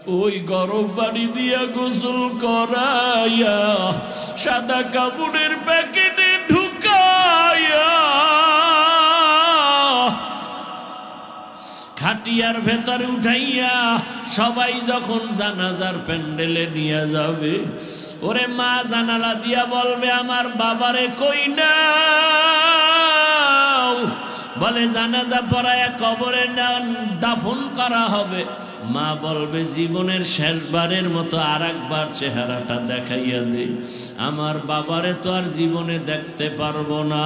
ওই গরম পানি দিয়া গোসল করাইয়া সাদা কাপড়ের প্যাকেটে ঢুকাইয়া খাটিয়ার ভেতরে উঠাইয়া সবাই যখন জানাজার প্যান্ডেলে নিয়ে যাবে, ওরে মা জানালা দিয়া বলবে আমার বাবারে কই নাও, বলে জানাজা পড়ায়া কবরে দাফন করা হবে। মা বলবে জীবনের শেষবারের মতো আর একবার চেহারাটা দেখাইয়া দে, আমার বাবারে তো আর জীবনে দেখতে পারবো না,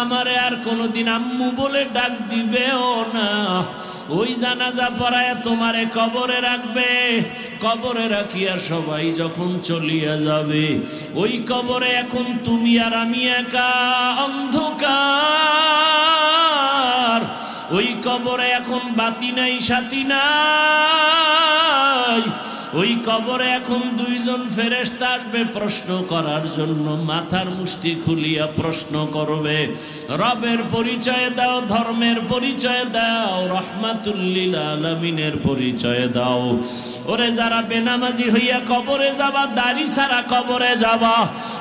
আমারে আর কোনোদিন আম্মু বলে ডাক দিবেও না। ওই জানাজা পড়ায় তোমারে কবরে রাখবে, কবরে রাখিয়া সবাই যখন চলিয়া যাবে, ওই কবরে এখন তুমি আর আমি একা অন্ধকার। ওই কবরে এখন বাতি নাই সাথী নাই, ওই কবরে এখন দুইজন ফেরেশতা আসবে প্রশ্ন করার জন্য, মাথার মুষ্টি খুলিয়া প্রশ্ন করবে, রবের পরিচয় দাও, ধর্মের পরিচয় দাও, রহমাতুল লিল আলামিনের পরিচয় দাও। ওরে যারা বেনামাজি হইয়া কবরে যাবা, দাড়ি ছাড়া কবরে যাবা,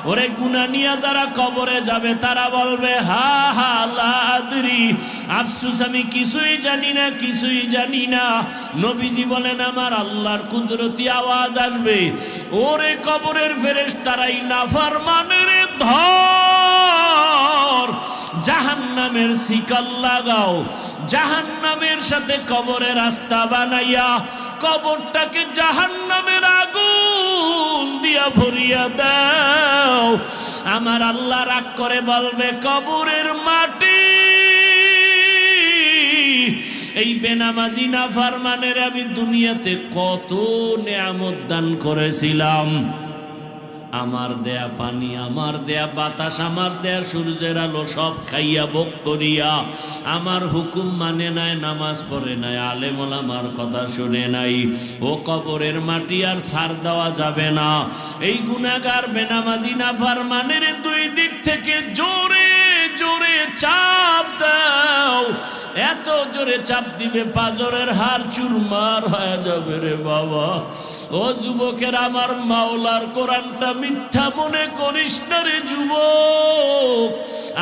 ওরে গুনাহ নিয়া যারা কবরে যাবে তারা বলবে হা হা লা আদরি, আফসোস আমি কিছুই জানি না, কিছুই জানি না। নবীজি বলেন আমার আল্লাহর কুদরতি আওয়াজ আসবে, ওরে কবরের ফেরেশতারাই নাফরমানের ধর, জাহান্নামের শিকল লাগাও, জাহান্নামের সাথে কবরের রাস্তা বানাইয়া কবরটাকে জাহান্নামের আগুন দিয়া ভরিয়া দাও। আমার আল্লাহ রাগ করে বলবে কবরের মাটি, এই বেনামাজি নাফরমানের আমি দুনিয়াতে কত নেয়ামত দান করেছিলাম, আমার দেয়া পানি, আমার দেয়া বাতাস, আমার দেয়া সূর্যের আলো সব খাইয়া ভোগ করিয়া আমার হুকুম মানে নাই, নামাজ পড়ে নাই, আলেম ওলামার কথা শুনে নাই। ও কবরের মাটি আর ছাড় দেওয়া যাবে না। এই গুনাহগার বেনামাজি নাফরমানের দুই দিক থেকে জোরে জোরে চাপ দাও, এত জোরে চাপ দিবে পাজরের হাড় চুরমার হয়ে যাবে রে বাবা। ও যুবকের আমার মাওলার কোরআনটা মিথ্যা মনে করিস না রে যুবক,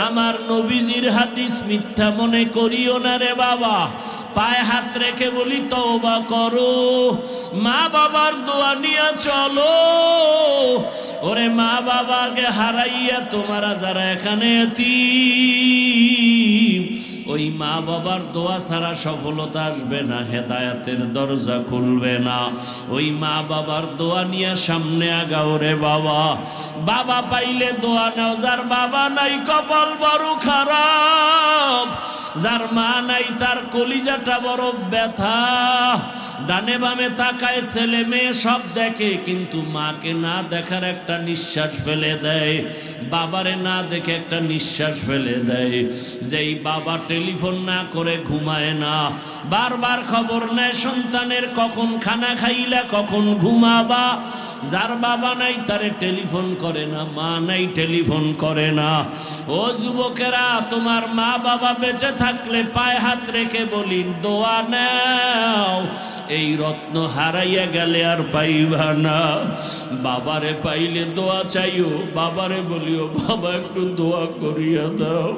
আমার নবীজির হাদিস মিথ্যা মনে করিও না রে বাবা। পায়ে হাত রেখে বলি তওবা করো, মা বাবার দোয়া নিয়ে চলো। ওরে মা বাবাকে হারাইয়া তোমরা যারা এখানে এতিম, ওই মা বাবার দোয়া ছাড়া সফলতা আসবে না, হেদায়েতের দরজা খুলবে না। ওই মা বাবার দোয়া নিয়ে সামনে আগাও রে বাবা। বাবা পাইলে দোয়া নাও, যার বাবা নাই কপাল বড় খারাপ, যার মা নাই তার কলিজাটা বড় ব্যথা। ডানে বামে তাকায়, ছেলে মেয়ে সব দেখে, কিন্তু মাকে না দেখার একটা নিঃশ্বাস ফেলে দেয়, বাবারে না দেখে একটা নিঃশ্বাস ফেলে দেয়। যেই বাবা টেলিফোন না করে ঘুমায় না, বারবার খবর নেয় সন্তানের কখন খানা খাইলা, কখন ঘুমাবা, যার বাবা নাই তারে টেলিফোন করে না, মা নাই টেলিফোন করে না। ও যুবকেরা, তোমার মা বাবা বেঁচে থাকলে পায়ে হাত রেখে বলি দোয়া নাও, এই রত্ন হারাইয়া গেলে আর পাইবা না। বাবারে পাইলে দোয়া চাইও, বাবারে বলিও বাবা একটু দোয়া করিয়া দাও।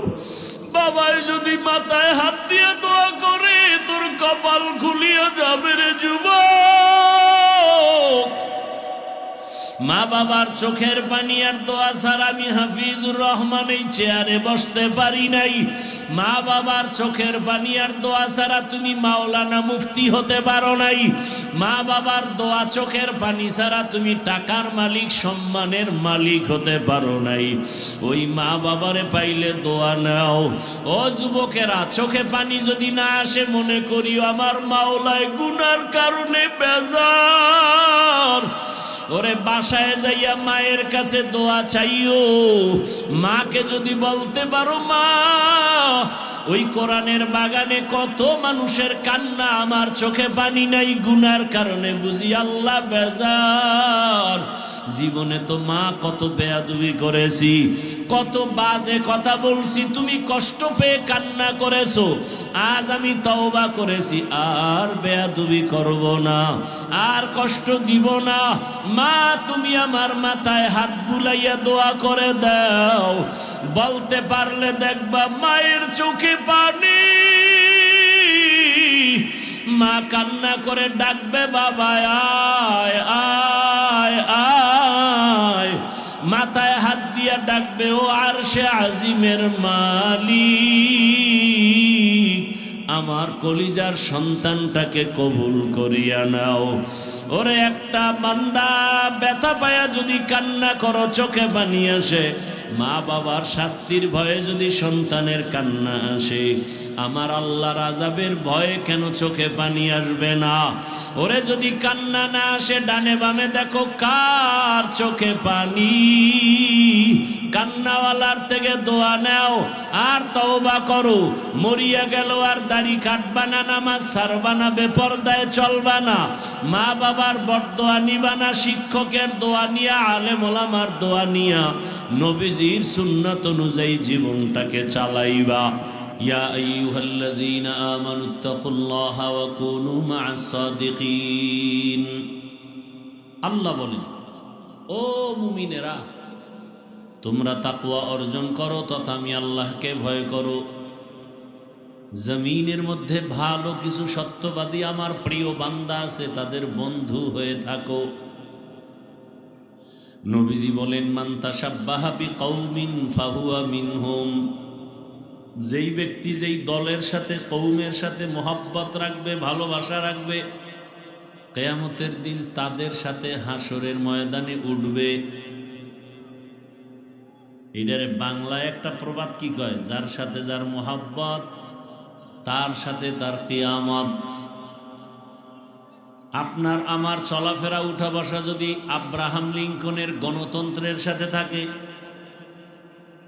বাবাই যদি মাথায় হাত দিয়ে দোয়া করে তোর কপাল খুলিয়া যাবে রে যুবক। মা বাবার চোখের পানি আর দোয়া ছাড়া আমি হাফিজুর রহমান এই চেয়ারে বসতে পারি নাই। মা বাবার চোখের পানি আর দোয়া ছাড়া তুমি মাওলানা মুফতি হতে পারো নাই। মা বাবার দোয়া চোখের পানি ছাড়া তুমি টাকার মালিক, সম্মানের মালিক হতে পারো নাই। ওই মা বাবারে পাইলে দোয়া নাও। ও যুবকেরা, চোখে পানি যদি না আসে মনে করিও আমার মাওলায় গুনার কারণে বেজার। ওরে বাসায় যাইয়া মায়ের কাছে দোয়া চাইও। মাকে যদি বলতে পারো মা ওই কোরআনের বাগানে কত মানুষের কান্না, আমার চোখে পানি নাই গুনার কারণে, বুঝি আল্লাহ বেজার। জীবনে তো মা কত বেয়াদবি করেছি, কত বাজে কথা বলছি, তুমি কষ্ট পেয়ে কান্না করেছো। আজ আমি তওবা করেছি, আর বেয়াদবি করব না, আর কষ্ট দিব না। মা তুমি আমার মাথায় হাত বুলাইয়া দোয়া করে দাও। বলতে পারলে দেখবা মায়ের চোখে পানি। মা কান্না করে ডাকবে, বাবা আয় আয় আয়। মাথায় হাত দিয়া ডাকবে, ও আরশে আজিমের মালিক, আমার কলিজার সন্তানটাকে কবুল করিয়া নাও। ওরে একটা বান্দা ব্যথা পায়া যদি কান্না করো, চোখে পানি আসে, মা বাবার শাস্তির ভয়ে যদি সন্তানের কান্না আসে, আমার আল্লাহর আযাবের ভয়ে কেন চোখে পানি আসবে না? ওরে যদি কান্না না আসে, ডানে বামে দেখো কার চোখে পানি। কান্নাওয়ালার থেকে দোয়া নাও আর তওবা করো। মরিয়া গেল আর দাড়ি কাটবা না, নামাজ ছাড়বা না, বেপরদায় চলবা না, মা বাবার বরদোয়া নিবা না, শিক্ষকের দোয়া নিয়া, আলেম ওলামার দোয়া নিয়া, নবীজির সুন্নাত অনুযায়ী জীবনটাকে চালাইবা। ইয়া আইয়ুহাল্লাযীনা আমানুত্তাকুল্লাহা ওয়া কুনু মা'আস সাদিকিন। আল্লাহ বলেন, ও মুমিনেরা, তোমরা তাকওয়া অর্জন করো তথা আমি আল্লাহকে ভয় করো। জমিনের মধ্যে ভালো কিছু সত্যবাদী আমার প্রিয় বান্দা আছে, তাদের বন্ধু হয়ে থাকো। নবীজি বলেন, মান তাশাব্বাহা বিকওমিন ফাহুয়া মিনহুম। যেই ব্যক্তি যেই দলের সাথে, কওমের সাথে মোহাব্বত রাখবে, ভালোবাসা রাখবে, কিয়ামতের দিন তাদের সাথে হাসরের ময়দানে উঠবে। এটারে বাংলায় একটা প্রবাদ কি কয়, যার সাথে যার মোহাব্বত তার সাথে তার কিয়ামত। আপনার আমার চলাফেরা উঠা বসা যদি আব্রাহাম লিঙ্কনের গণতন্ত্রের সাথে থাকে,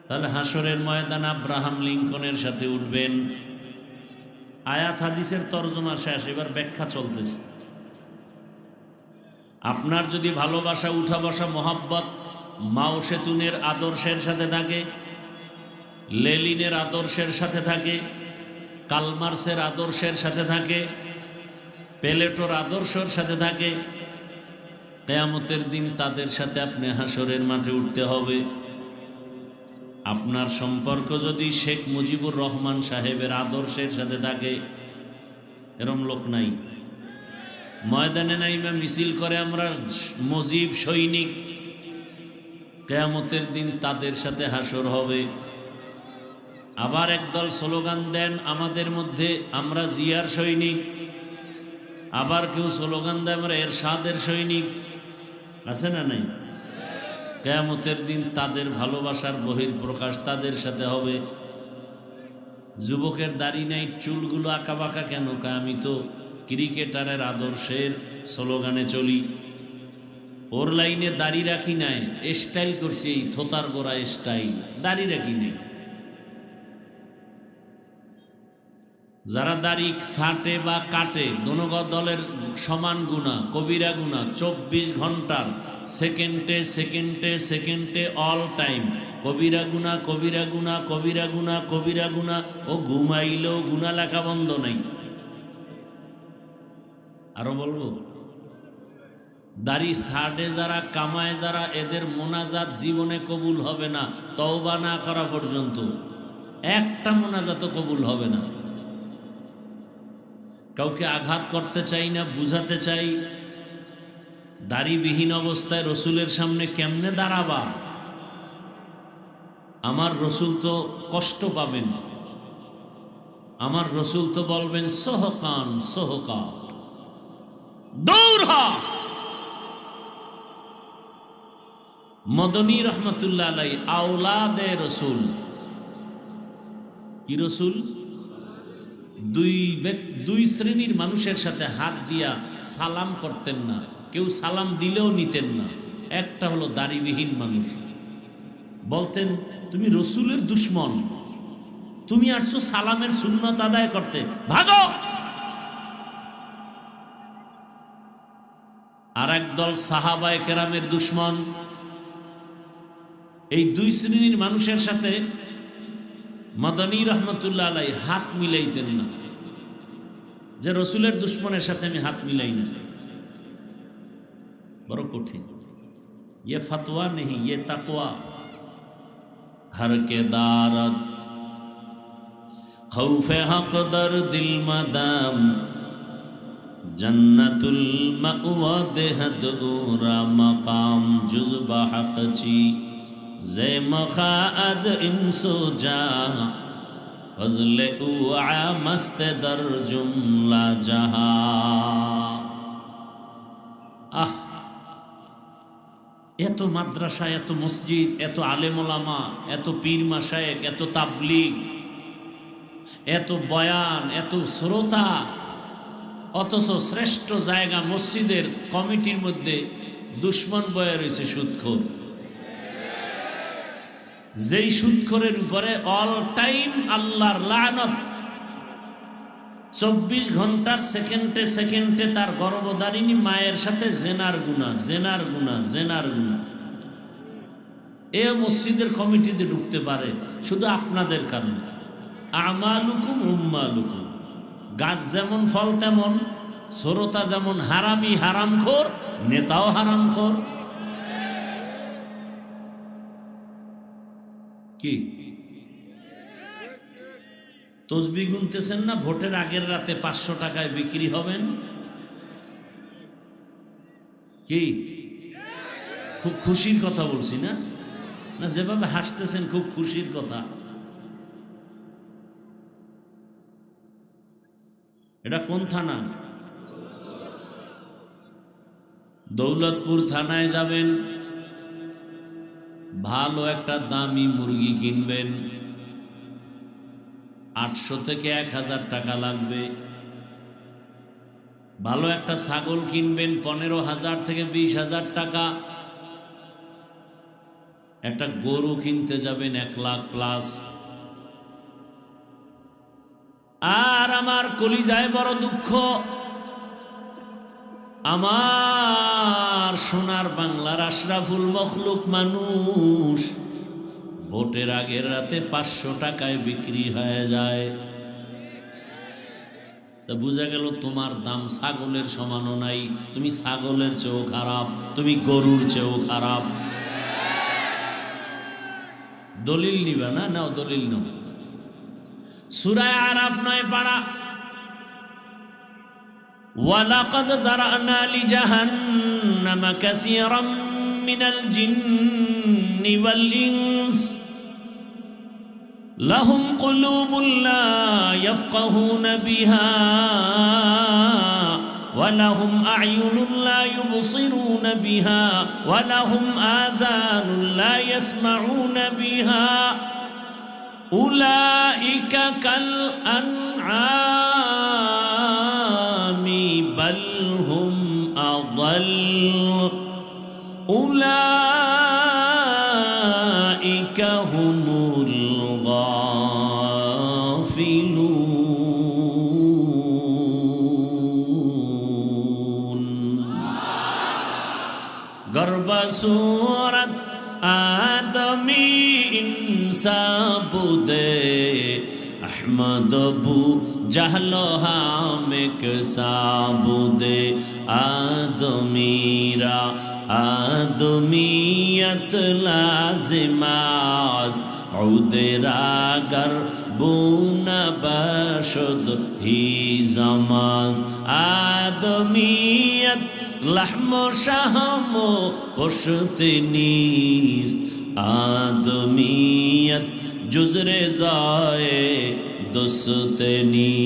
তাহলে হাসরের ময়দান আব্রাহাম লিঙ্কনের সাথে উঠবেন। আয়াত হাদিসের তর্জমা শেষ, এবার ব্যাখ্যা চলতেছে। আপনার যদি ভালোবাসা উঠা বসা মোহাব্বত মাও সেতুনের আদর্শের সাথে থাকে, লেলিনের আদর্শের সাথে থাকে, কালমার্সের আদর্শের সাথে থাকে, প্লেটোর আদর্শের সাথে থাকে, কিয়ামতের দিন তাদের সাথে আপনি হাসরের মাঠে উঠতে হবে। আপনার সম্পর্ক যদি শেখ মুজিবুর রহমান সাহেবের আদর্শের সাথে থাকে, এরম লোক নাই। ময়দানে নাইমা মিছিল করে আমরা মুজিব সৈনিক, কিয়ামতের দিন তাদের সাথে হাসর হবে। আবার একদল স্লোগান দেন আমাদের মধ্যে আমরা জিয়ার সৈনিক, আবার কেউ স্লোগান দেয় আমরা এরশাদের সৈনিক, আছে না নাই? কিয়ামতের দিন তাদের ভালোবাসার বহিঃপ্রকাশ তাদের সাথে হবে। যুবকের দাড়ি নাই, চুলগুলো আঁকা বাঁকা কেন? আমি তো ক্রিকেটারের আদর্শের স্লোগানে চলি, ওর লাইনে দাড়ি রাখি নাই, স্টাইল করছি, এই থোতার গোড়া স্টাইল, দাড়ি রাখি নাই। যারা দাড়ি ছাটে বা কাটে, দোনো দলের সমান গুণা, কবিরা গুণা, 24 ঘন্টার সেকেন্ডে সেকেন্ডে সেকেন্ডে অল টাইম কবিরা গুণা, কবিরা গুণা, কবিরা গুণা, কবিরা গুণা। ও ঘুমাইলেও গুণা লেখা বন্ধ নাই। আরো বলবো, দাড়ি ছাড়ে যারা, কামায় যারা, এদের মোনাজাত জীবনে কবুল হবে না, তওবা না করা পর্যন্ত একটা মোনাজাতও কবুল হবে না। কাউকে আঘাত করতে চাই না, বুঝাতে চাই, দাড়িবিহীন অবস্থায় রসুলের সামনে কেমনে দাঁড়াবা? আমার রসুল তো কষ্ট পাবেন, আমার রসুল তো বলবেন সোহকান সোহকা, দৌড় হ। মদনী রহমতুল্লাহ আলাই আওলাদে রসুল। কি রসুল? দুই শ্রেণীর মানুষের সাথে হাত দিয়া সালাম করতেন না, কেউ সালাম দিলেও নিতেন না। একটা হলো দাড়িবিহীন মানুষ, বলতেন তুমি রসুলের দুশ্মন, তুমি আসছো সালামের সুন্নত আদায় করতে, ভাগো। আর একদল সাহাবায়ে কেরামের দুশ্মন। এই দুই শ্রেণীর মানুষের সাথে মাদানী রহমতুল্লাহ আলাইহি হাত মিলাইতেন না, যে রসুলের দুশ্মনের সাথে আমি হাত মিলাই না, বড় কঠিন। ये फतवा नहीं, ये तकवा। हर के दारत खौफे हक दर दिल मदाम जन्नतुल मअवा देहद उरा मकाम जुज़बा हक ची जे मखा अज इंसो जा फजले उआ मस्त दर जुमला जहा। आह, এত মাদ্রাসা, এত মসজিদ, এত আলেম ওলামা, এত পীর মাশায়েখ, এত তাবলীগ, এত বয়ান, এত শ্রোতা, অথচ শ্রেষ্ঠ জায়গা মসজিদের কমিটির মধ্যে দুশ্মন বয়ে রয়েছে সুদখোর। যেই সুদখোরের উপরে অল টাইম আল্লাহর লানত, 24 ঘন্টার সেকেন্ডে সেকেন্ডে তার গর্ভধারিণী মায়ের সাথে জেনার গুনাহ, জেনার গুনাহ, জেনার গুনাহ। এ মসজিদের কমিটিতে ঢুকতে পারে শুধু আপনাদের কারণে। আমালুকুম উম্মালুকুম, গাছ যেমন ফল তেমন, শ্রোতা যেমন হারামি হারামখোর, নেতাও হারামখোর। কি তসবিহ গুনতেছেন না? ভোটের আগের রাতে 500 টাকায় বিক্রি হবেন। কি খুব খুশির কথা বলছি না? না, যেভাবে হাসতেছেন খুব খুশির কথা। এটা কোন থানা? দৌলতপুর থানায় যাবেন, ভালো একটা দামি মুরগি কিনবেন, 800 থেকে 1000 টাকা লাগবে। ভালো একটা ছাগল কিনবেন, 15,000 থেকে 20,000 টাকা। একটা গরু কিনতে যাবেন 1 লাখ প্লাস। আর আমার কলিজায় বড় দুঃখ, আমার সোনার বাংলার আশরাফুল মখলুক মানুষ ভোটের আগের রাতে 500 টাকায় বিক্রি হয়ে যায়। তা বুঝা গেল তোমার দাম ছাগলের সমানও নাই, তুমি ছাগলের চেয়েও খারাপ, তুমি গরুর চেয়েও খারাপ। দলিল নিবা না? নাও দলিল নাও। সূরা আরাফ 9 পারা, ওয়ালাকাদ যারানা লিজাহান্নামা কাসীরাম মিনাল জিন্নি ওয়াল ইনস লাহুম কুলুবুন লা ইয়াফকাহুনা বিহা ওয়ালাহুম আ'য়ুনুন লা ইউবসিরুনা বিহা ওয়ালাহুম আযানুন লা ইয়াসমাউনা বিহা উলাইকা কাল আনআমি বাল হুম আযাল উলাইকা হুমুল গাফিলুন। গর্বা সূরাত আদমি ইনসাবুদে अहमद अबू जहलो हामिक साबुदे आदमीरा आदमीयत लाजिमास उदरागर बुन बशद ही जमाज आदमीयत लहमो शहमो पुश्त नीस आदमीयत जुजरे जाए दोस्तनी।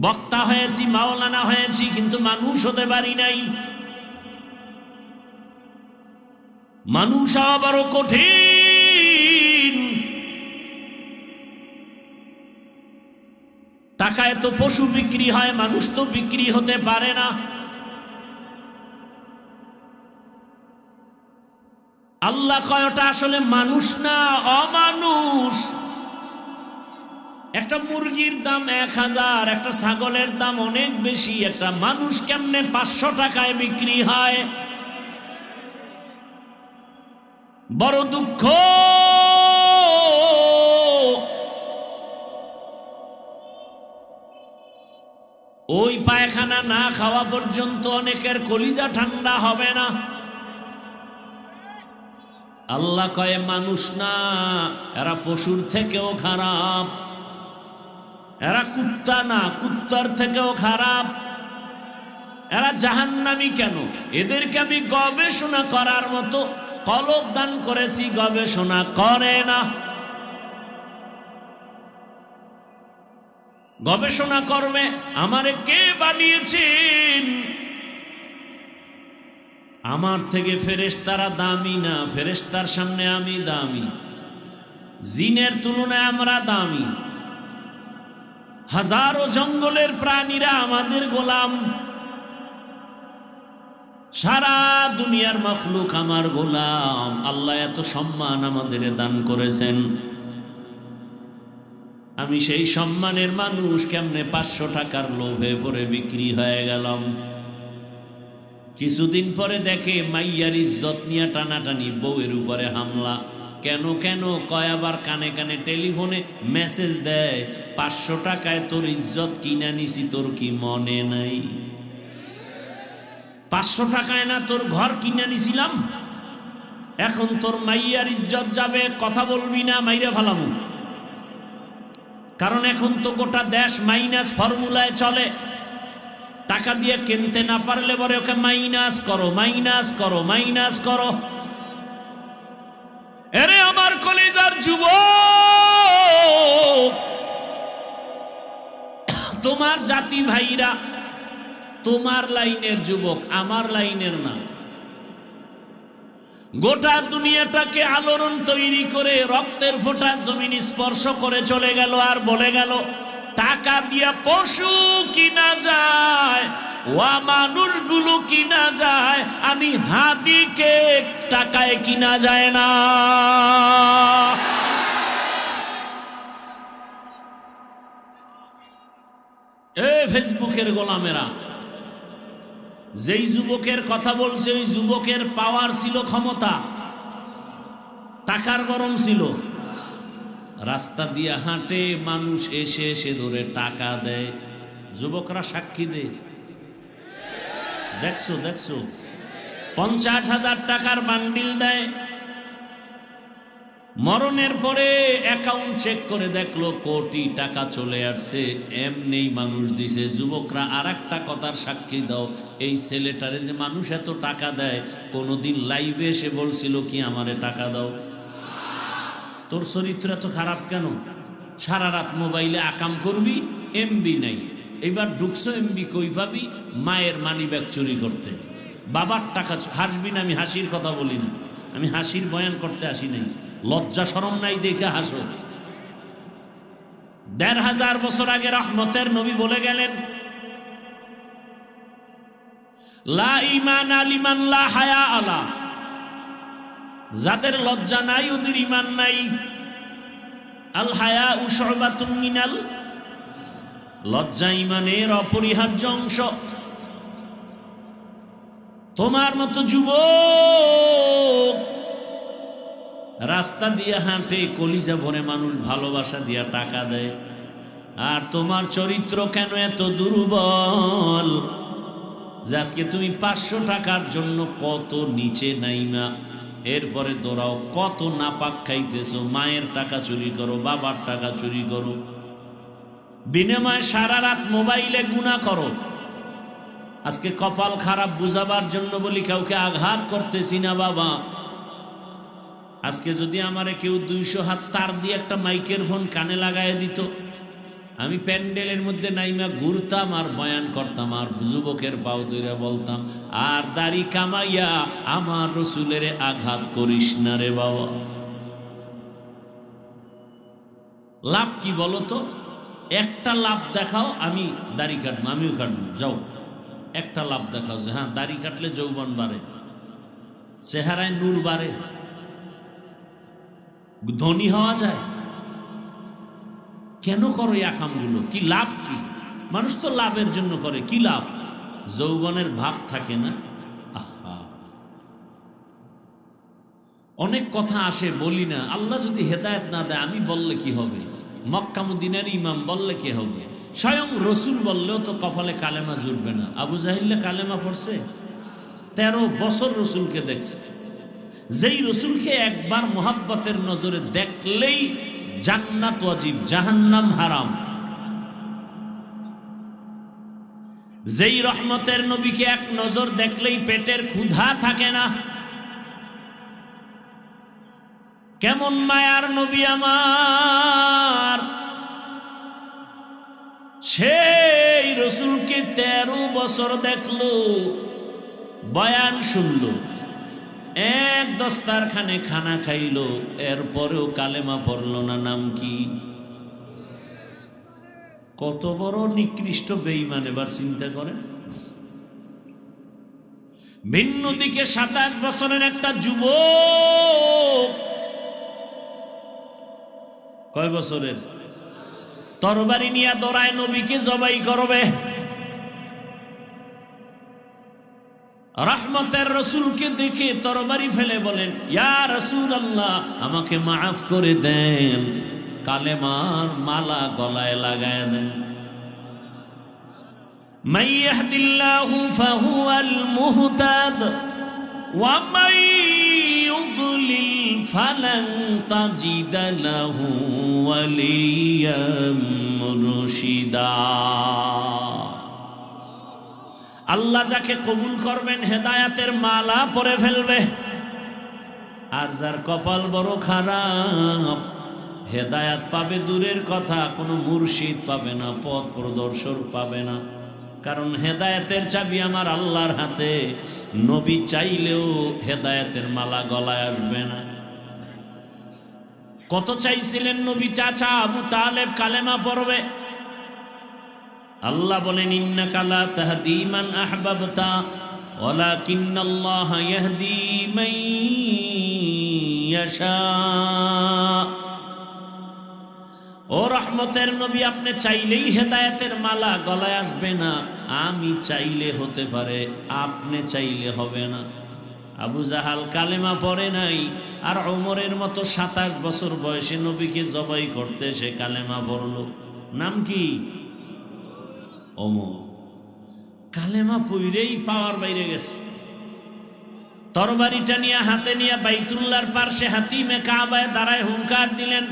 বক্তা হয়েছি, মাওলানা হয়েছি, কিন্তু মানুষ হতে পারি নাই। মানুষ আবারও কঠিন। টাকায় তো পশু বিক্রি হয়, মানুষ তো বিক্রি হতে পারে না। আল্লাহ কয়টা আসলে মানুষ না অমানুষ। একটা মুরগির দাম 1000, একটা ছাগলের দাম অনেক বেশি, একটা মানুষ কেমনে 500 টাকায় বিক্রি হয়? বড় দুঃখ। ওই পায়খানা না খাওয়া পর্যন্ত অনেকের কলিজা ঠান্ডা হবে না। আল্লাহ কয় মানুষ না, এরা পশুর থেকেও খারাপ, এরা কুত্তা না, কুত্তার থেকেও খারাপ, এরা জাহান্নামী। কেন? এদেরকে আমি গবেষণা করার মতো কলব দান করেছি, গবেষণা করে না। গবেষণা করবে আমারে কে বানিয়েছেন? আমার থেকে ফেরেশতারা দামি না, ফেরেশতার সামনে আমি দামি, জিনের তুলনায় আমরা দামি। হাজারো জঙ্গলের প্রাণীরা আমাদের গোলাম, সারা দুনিয়ার মখলুক আমার গোলাম। আল্লাহ এত সম্মান আমাদের দান করেছেন, আমি সেই সম্মানের মানুষ কেমনে 500 টাকার লোভে পড়ে বিক্রি হয়ে গেলাম। কিছুদিন পরে দেখে মাইয়ার ইজ্জত নিয়ে টানাটানি, বউয়ের উপরে হামলা। কেন কেন কয়, আবার কানে কানে টেলিফোনে মেসেজ দেয়, 500 টাকায় তোর ইজ্জত কিনা নিছি, তোর কি মনে নাই? 500 টাকায় না তোর ঘর কিনা নিছিলাম, এখন তোর মাইয়ার ইজ্জত যাবে, কথা বলবি না, মাইরা ফালামু। কারণ এখন তো গোটা দেশ মাইনাস ফর্মুলায় চলে। টাকা দিয়ে কিনতে না পারলে পরে ওকে মাইনাস করো, মাইনাস করো, মাইনাস করো। এরে আমার কলিজার যুবক, তোমার জাতি ভাইরা তোমার লাইনের যুবক, আমার লাইনের না। গোটা দুনিয়াটাকে আলোড়ন তৈরি করে রক্তের ফোঁটা জমিন স্পর্শ করে চলে গেল, আর বলে গেল টাকা দিয়া পশু কিনা যায়, ওয়া মানুষগুলো কিনা যায়, আমি হাদিকে টাকায় কিনা যায় না। এ ফেসবুকের গোলামেরা, যেই যুবকের কথা বলছে ওই যুবকের পাওয়ার ছিল, ক্ষমতা, টাকার গরম ছিল। রাস্তা দিয়ে হাঁটে, মানুষ এসে এসে ধরে টাকা দেয়, যুবকরা সাক্ষী দেয়। দেখছো দেখছো, 50,000 টাকার বান্ডিল দেয়। মরণের পরে অ্যাকাউন্ট চেক করে দেখলো কোটি টাকা চলে আসছে, এমনি মানুষ দিছে। যুবকরা আর একটা কথার সাক্ষী দাও, এই ছেলেটারে যে মানুষ এত টাকা দেয়, কোনোদিন লাইভে এসে বলছিল কি আমারে টাকা দাও? তোর চরিত্র এত খারাপ কেন? সারা রাত মোবাইলে আকাম করবি, এমবি নাই। এবার ঢুকছো এমবি কই পাবি? মায়ের মানি ব্যাগ চুরি করতে, বাবার টাকা। হাসবি না, আমি হাসির কথা বলি না, আমি হাসির বয়ান করতে আসি নাই। লজ্জা শরম নাই দেখে হাসো। ১৫০০ বছর আগে রহমতের নবী বলে গেলেন, লা ঈমান লিমান লা হায়া আলা, যাদের লজ্জা নাই ওদের ঈমান নাই। আল হায়া শুবাতুন মিনাল, লজ্জা ঈমানের অপরিহার্য অংশ। তোমার মতো যুবক রাস্তা দিয়ে হাঁটে, কলিজা ভরে মানুষ ভালোবাসা দিয়া টাকা দেয়, আর তোমার চরিত্র কেন এত দুর্বল যে আজকে তুমি 500 টাকার জন্য কত নিচে নাইমা, এরপরে দৌড়াও, কত নাপাক খাইতেছো, মায়ের টাকা চুরি করো, বাবার টাকা চুরি করো, বিনিময়ে সারা রাত মোবাইলে গুনাহ করো। আজকে কপাল খারাপ বুঝাবার জন্য বলি কাউকে আঘাত করতেছি না বাবা। আজকে যদি আমারে কেউ 200 হাত তার দিয়ে একটা মাইকের ফোন কানে লাগায় দিত, আমি প্যান্ডেলের মধ্যে নাইমা ঘুরতাম আর বয়ান করতাম, আর যুবকের পাও ধরে বলতাম, আর দাড়ি কামাইয়া আমার রসুলের আঘাত করিস না রে বাবা। লাভ কি বলো তো? একটা লাভ দেখাও, আমি দাড়ি কাটবো, আমিও কাটবো, যাও একটা লাভ দেখাও যে হ্যাঁ দাড়ি কাটলে যৌবন বাড়ে, চেহারায় নূর বাড়ে, ধনী হওয়া যায়। কেন করো এই আকামগুলো? কি লাভ কি? মানুষ তো লাভের জন্য করে, কি লাভ? যৌবনের ভাব থাকে না। আহা, অনেক কথা আসে, বলি না। আল্লাহ যদি হেদায়েত না দেয় আমি বললে কি হবে? মক্কা মদিনার ইমাম বললে কি হবে? স্বয়ং রসুল বললেও তো কপালে কালেমা জুড়বে না। আবু জাহিল্লা কালেমা পড়ছে, 13 বছর রসুলকে দেখছে। যেই রসুলকে একবার মোহাব্বতের নজরে দেখলেই জান্নাত ওয়াজিব, জাহান্নাম হারাম। যেই রহমতের নবীকে এক নজর দেখলেই পেটের ক্ষুধা থাকে না। কেমন মায়ার নবী আমার! সেই রসুলকে 13 বছর দেখলো, বয়ান শুনলো, এক দস্তারখানে খানা খাইলো, এরপরেও কালেমা পড়লো না। নাম কি? কত বড় নিকৃষ্ট বেঈমান! এবার চিন্তা করেন। ভিন্ন দিকে 27 বছরের একটা যুবক, কয় বছরের? তরবারি নিয়ে দৌড়ায় নবীকে জবাই করবে। রহমতের রসুলকে দেখে তরবারি ফেলে বলেন, ইয়া রাসূলুল্লাহ, আমাকে মাফ করে দেন। কালেমার মালা গলায় লাগায় দেন। মান ইয়াহদিল্লাহু ফাহুয়াল মুহতাদ ওয়া মান ইউদ্লিল ফালান তাজিদা লাহু ওয়ালিয়াম মুরশিদা। আল্লাহ যাকে কবুল করবেন হেদায়াতের মালা পরে ফেলবে, আর যার কপাল বড় খারাপ হেদায়াত পাবে দূরের কথা, কোনো মুর্শিদ পাবে না, পথ প্রদর্শক পাবে না। কারণ হেদায়াতের চাবি আমার আল্লাহর হাতে। নবী চাইলেও হেদায়াতের মালা গলায় আসবে না। কত চাইছিলেন নবী চাচা আবু তালেব কালেমা পড়বে। আল্লাহ বলেন, ইন্নাকা লা তাহদি মান আহবাবতা ওয়ালাকিন্নাল্লাহা ইয়াহদি মান ইয়াশা। ও রহমতের নবী, আপনি চাইলেই হেদায়েতের মালা গলায় আসবে না। আমি চাইলে হতে পারে, আপনি চাইলে হবে না। আবু জাহাল কালেমা পড়ে নাই, আর ওমরের মতো 27 বছর বয়সে নবীকে জবাই করতে সে কালেমা পড়লো। নাম কি? ওমর। কালেমা পইরেই পাওয়ার বাইরে গেছে। তরবারিটা নিয়ে হাতে নিয়ে বাইতুল্লাহর পার্শ্বে হাতিমে কাবায় দাঁড়ায় হুঙ্কার দিলেন,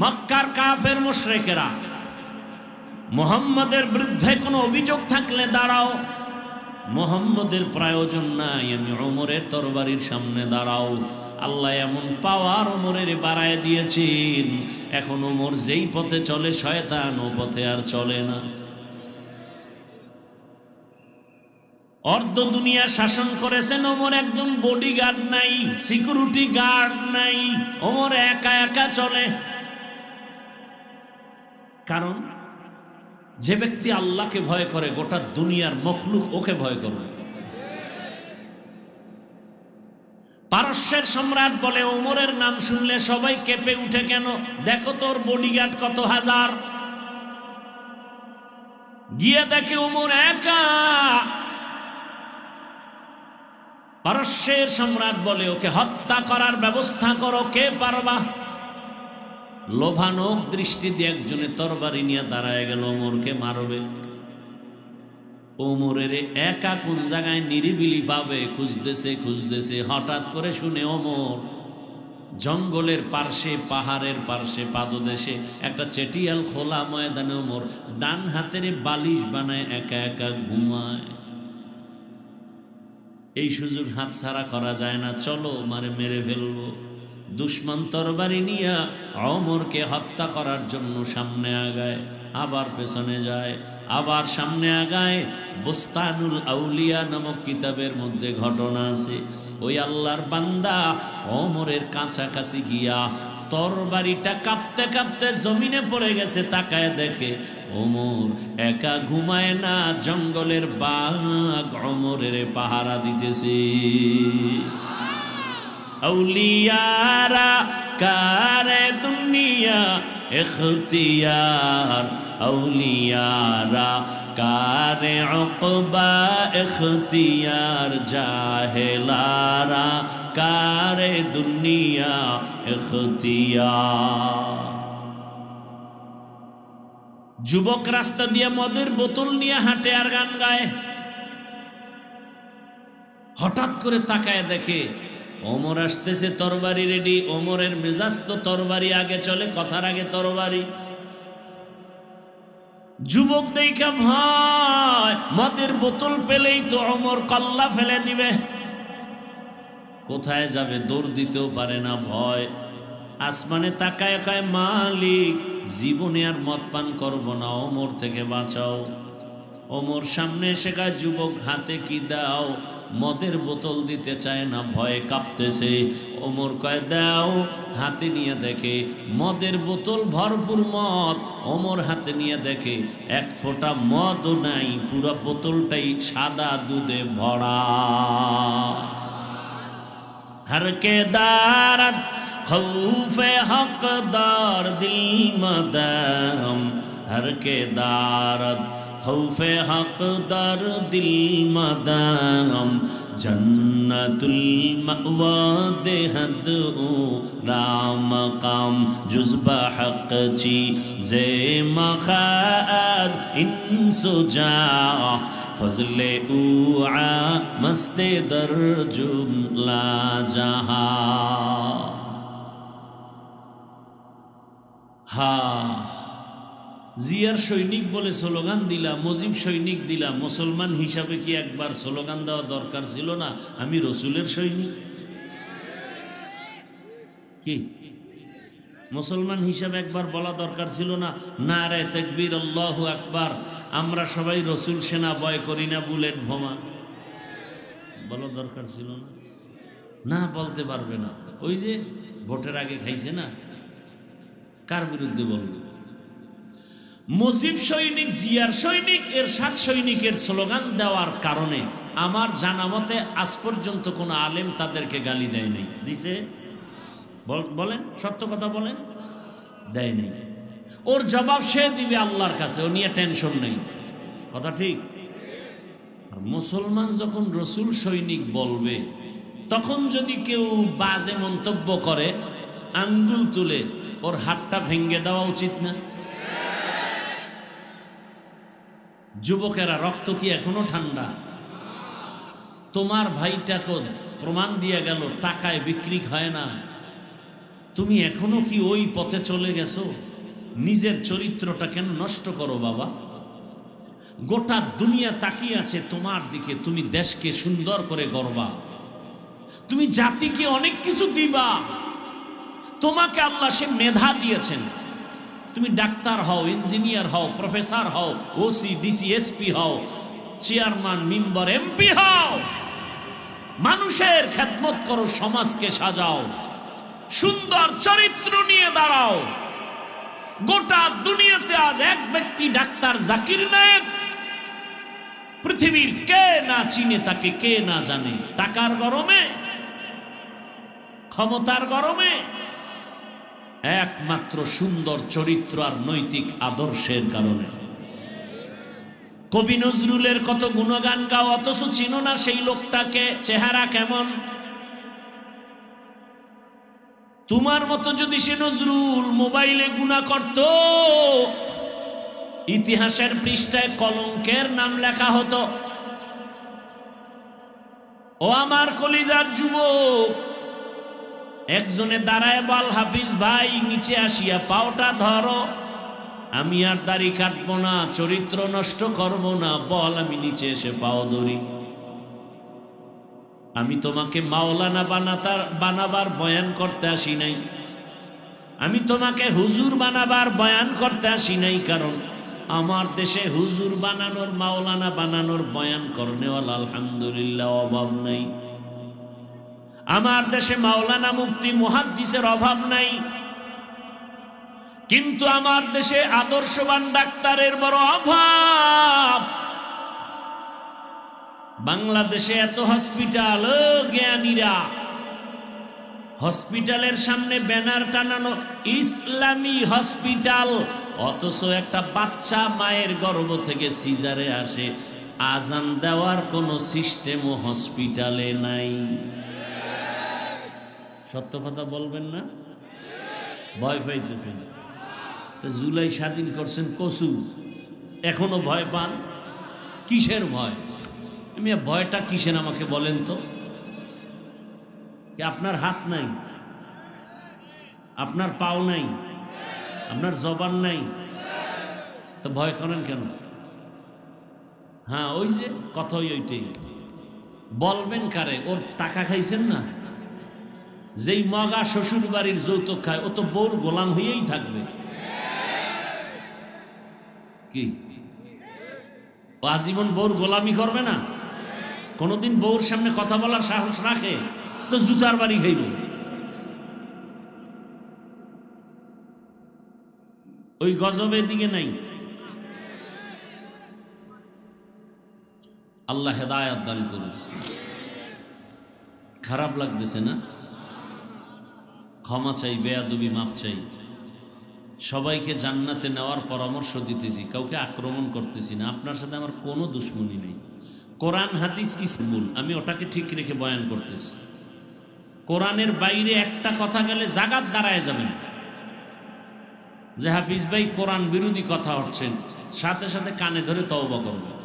মক্কার কাফের মুশরিকেরা, মুহাম্মাদের বিরুদ্ধে কোনো অভিযোগ থাকলে দাঁড়াও। মুহাম্মাদের প্রয়োজন নাই, আমি ওমরের তরবারির সামনে দাঁড়াও। আল্লাহ এমন পাওয়ার ওমরের বাড়ায় দিয়েছেন, এখন ওমর যেই পথে চলে শয়তান ও পথে আর চলে না। অর্ধ দুনিয়া শাসন করেছেন ওমর, একজন বডিগার্ড নাই, সিকিউরিটি গার্ড নাই, ওমর একা একা চলে। কারণ যে ব্যক্তি আল্লাহকে ভয় করে গোটা দুনিয়ার মখলুক ওকে ভয় করবে। পারস্যের সম্রাট বলে, ওমরের নাম শুনলে সবাই কেঁপে উঠে কেন? দেখো তোর বডিগার্ড কত হাজার। গিয়ে দেখে ওমর একা। পারস্যের সম্রাট বলে, ওকে হত্যা করার ব্যবস্থা করো, কে পারবা? লোভানক দৃষ্টি দিয়ে একজনে তরবারি নিয়ে দাঁড়ায় গেল, ওমরকে মারবে। ওমরের একা কোন জায়গায় নিরিবিলি পাবে খুঁজতেছে খুঁজতেছে, হঠাৎ করে শুনে ওমর জঙ্গলের পার্শ্বে, পাহাড়ের পার্শ্বে, পাদদেশে একটা চেটিয়াল খোলা ময়দানে ওমর ডান হাতের বালিশ বানায় একা একা ঘুমায়। এই সুযোগ হাতছাড়া করা যায় না, চলো মারে মেরে ফেলবো। দুশ্মন তরবারি নিয়া ওমরকে হত্যা করার জন্য সামনে আগায়, আবার পেছনে যায়, আবার সামনে আগায়। বুস্তানুল আউলিয়া নামক কিতাবের মধ্যে ঘটনা আছে, ওই আল্লাহর বান্দা ওমরের কাছাকাছি গিয়া তরবারিটা কাঁপতে কাঁপতে জমিনে পড়ে গেছে। তাকায় দেখে ওমর একা ঘুমায় না, জঙ্গলের বাঘ ওমরের পাহারা দিতেছে। আউলিয়ারা কারে দুনিয়া इख्तियार औलियारा कारे उक़बा इख्तियार जाहिलारा कारे दुनिया इख्तियार। যুবক রাস্তা দিয়ে মদের বোতল নিয়ে হাঁটে আর গান গায়। হঠাৎ করে তাকায় দেখে ওমর আসতেছে, তরবারি রেডি। ওমরের মেজাজ তো তরবারি আগে চলে, কথার আগে তরবারি। যুবক দেখা ভয়, মদের বোতল পেলেই তো ওমর কল্লা ফেলে দিবে। কোথায় যাবে, দৌড় দিতেও পারে না, ভয়। আসমানে তাকায় কয়, মালিক জীবনে আর মদ পান করবো না, ওমর থেকে বাঁচাও। ওমর সামনে এসে কয়, যুবক হাতে কি দাও। মদের বোতল দিতে চায় না, ভয়ে কাঁপতেছে। ওমর কয়, দাও। হাতে নিয়ে দেখে মদের বোতল, ভরপুর মদ। ওমর হাতে নিয়ে দেখে এক ফোঁটা মদও নাই, পুরো বোতলটাই সাদা দুধে ভরা। हर के दारत खौफे हकदार दिल मदम, हर के दारत खौफे हकदार दिल मदम, जन्नतुल मअवा देहद राम काम जुज़्बा हक ची जे मखाज इंसुजा फजले उआ मस्ते दर जुमला जहा। हा জিয়ার সৈনিক বলে স্লোগান দিলাম, মুজিব সৈনিক দিলাম। মুসলমান হিসাবে কি একবার স্লোগান দেওয়া দরকার ছিল না, আমি রসুলের সৈনিক? কি মুসলমান হিসাবে একবার বলা দরকার ছিল না, নারে তাকবীর আল্লাহু আকবার, আমরা সবাই রসুল সেনা ভয় করি না, বুলেট বোমা, বলা দরকার ছিল না? না, বলতে পারবে না। ওই যে ভোটের আগে খাইছে না, কার বিরুদ্ধে বলবে? মুজিব সৈনিক, জিয়ার সৈনিক, এরশাদ সৈনিকের স্লোগান দেওয়ার কারণে আমার জানা মতে আজ পর্যন্ত কোনো আলেম তাদেরকে গালি দেয় নাই। দিছে? বলেন, সত্য কথা বলেন, দেয় নাই। ওর জবাব সে দিবে আল্লাহর কাছে, ও নিয়ে টেনশন নেই। কথা ঠিক? আর মুসলমান যখন রসুল সৈনিক বলবে, তখন যদি কেউ বাজে মন্তব্য করে, আঙ্গুল তুলে ওর হাতটা ভেঙে দেওয়া উচিত না? যুবকেরা, রক্ত কি এখনো ঠান্ডা? তোমার ভাইটাকে প্রমাণ দিয়ে গেল টাকায় বিক্রি হয় না, তুমি এখনো কি ওই পথে চলে গেছো? নিজের চরিত্রটা কেন নষ্ট করো বাবা? গোটা দুনিয়া তাকিয়ে আছে তোমার দিকে, তুমি দেশকে সুন্দর করে গড়বা, তুমি জাতিকে অনেক কিছু দিবা। তোমাকে আল্লাহ সে মেধা দিয়েছেন, তুমি ডাক্তার হও, ইঞ্জিনিয়ার হও, প্রফেসর হও, ওসি, ডিসি, এসপি হও, চেয়ারম্যান, মেম্বার, এমপি হও, মানুষের খেদমত করো, সমাজকে সাজাও, সুন্দর চরিত্র নিয়ে দাঁড়াও। গোটা দুনিয়াতে আজ এক ব্যক্তি ডাক্তার জাকির নায়েক, পৃথিবীর কে না চিনে তাকে, কে না জানে? টাকার গরমে, ক্ষমতার গরমে? একমাত্র সুন্দর চরিত্র আর নৈতিক আদর্শের কারণে। কবি নজরুলের কত গুণগান গাও, অথচ চিনো না সেই লোকটাকে, চেহারা কেমন। তোমার মতো যদি সে নজরুল মোবাইলে গুনাহ করত, ইতিহাসের পৃষ্ঠায় কলঙ্কের নাম লেখা হতো। ও আমার কলিজার যুবক, একজনে দাঁড়ায় বল, হাফিজ ভাই নিচে আসিয়া পাওটা ধরো, আমি আর দাড়ি কাটবো না, চরিত্র নষ্ট করব না, বল আমি নিচে এসে পাও ধরি। আমি তোমাকে মাওলানা বানাবার বয়ান করতে আসি নাই, আমি তোমাকে হুজুর বানাবার বয়ান করতে আসি নাই, কারণ আমার দেশে হুজুর বানানোর, মাওলানা বানানোর বয়ান করনেওয়ালা আলহামদুলিল্লাহ অভাব নাই। আমার দেশে মাওলানা, মুফতি, মুহাদ্দিসের অভাব নাই, কিন্তু আমার দেশে আদর্শবান ডাক্তারের বড় অভাব। বাংলাদেশে এত হসপিটাল, জ্ঞানীরা হসপিটালের সামনে ব্যানার টানানো ইসলামী হসপিটাল, অথচ একটা বাচ্চা মায়ের গর্ভ থেকে সিজারে আসে, আজান দেওয়ার কোনো সিস্টেমও হসপিটালে নাই। সত্য কথা বলবেন না? ভয় পাইতেছেন তো? জুলাই স্বাধীন করছেন কসু, এখনো ভয় পান? কিসের ভয়? আমি ভয়টা কিসের আমাকে বলেন তো? কি আপনার হাত নাই, আপনার পাও নাই, আপনার জবান নাই, তো ভয় করেন কেন? হ্যাঁ, ওই যে কথা ওইটাই। বলবেন কারে? ওর টাকা খাইছেন না? যেই মগা শ্বশুর বাড়ির যৌতুক খায় ও তো বউর গোলাম হয়েই থাকবে। কি ও আজীবন বউর গোলামি করবে না? কোনোদিন বউর সামনে কথা বলার সাহস রাখে তো জুতার বাড়ি খাইব। ওই গজবের দিকে নাই। আল্লাহ হেদায়েত দান করুন। খারাপ লাগতেছে না? ক্ষমা চাই, বেয়াদবি মাপ চাই। সবাইকে জান্নাতে নেওয়ার পরামর্শ দিতেছি, কাউকে আক্রমণ করতেছি না। আপনার সাথে আমার কোনো দুশ্মনী নেই। কোরআন হাদিস ইসমুল, আমি ওটাকে ঠিক রেখে বয়ান করতেছি। কোরআনের বাইরে একটা কথা গেলে জাগাত দাঁড়ায় যাবেন যে হাফিজ ভাই কোরআন বিরোধী কথা হচ্ছেন, সাথে সাথে কানে ধরে তওবা করবেন।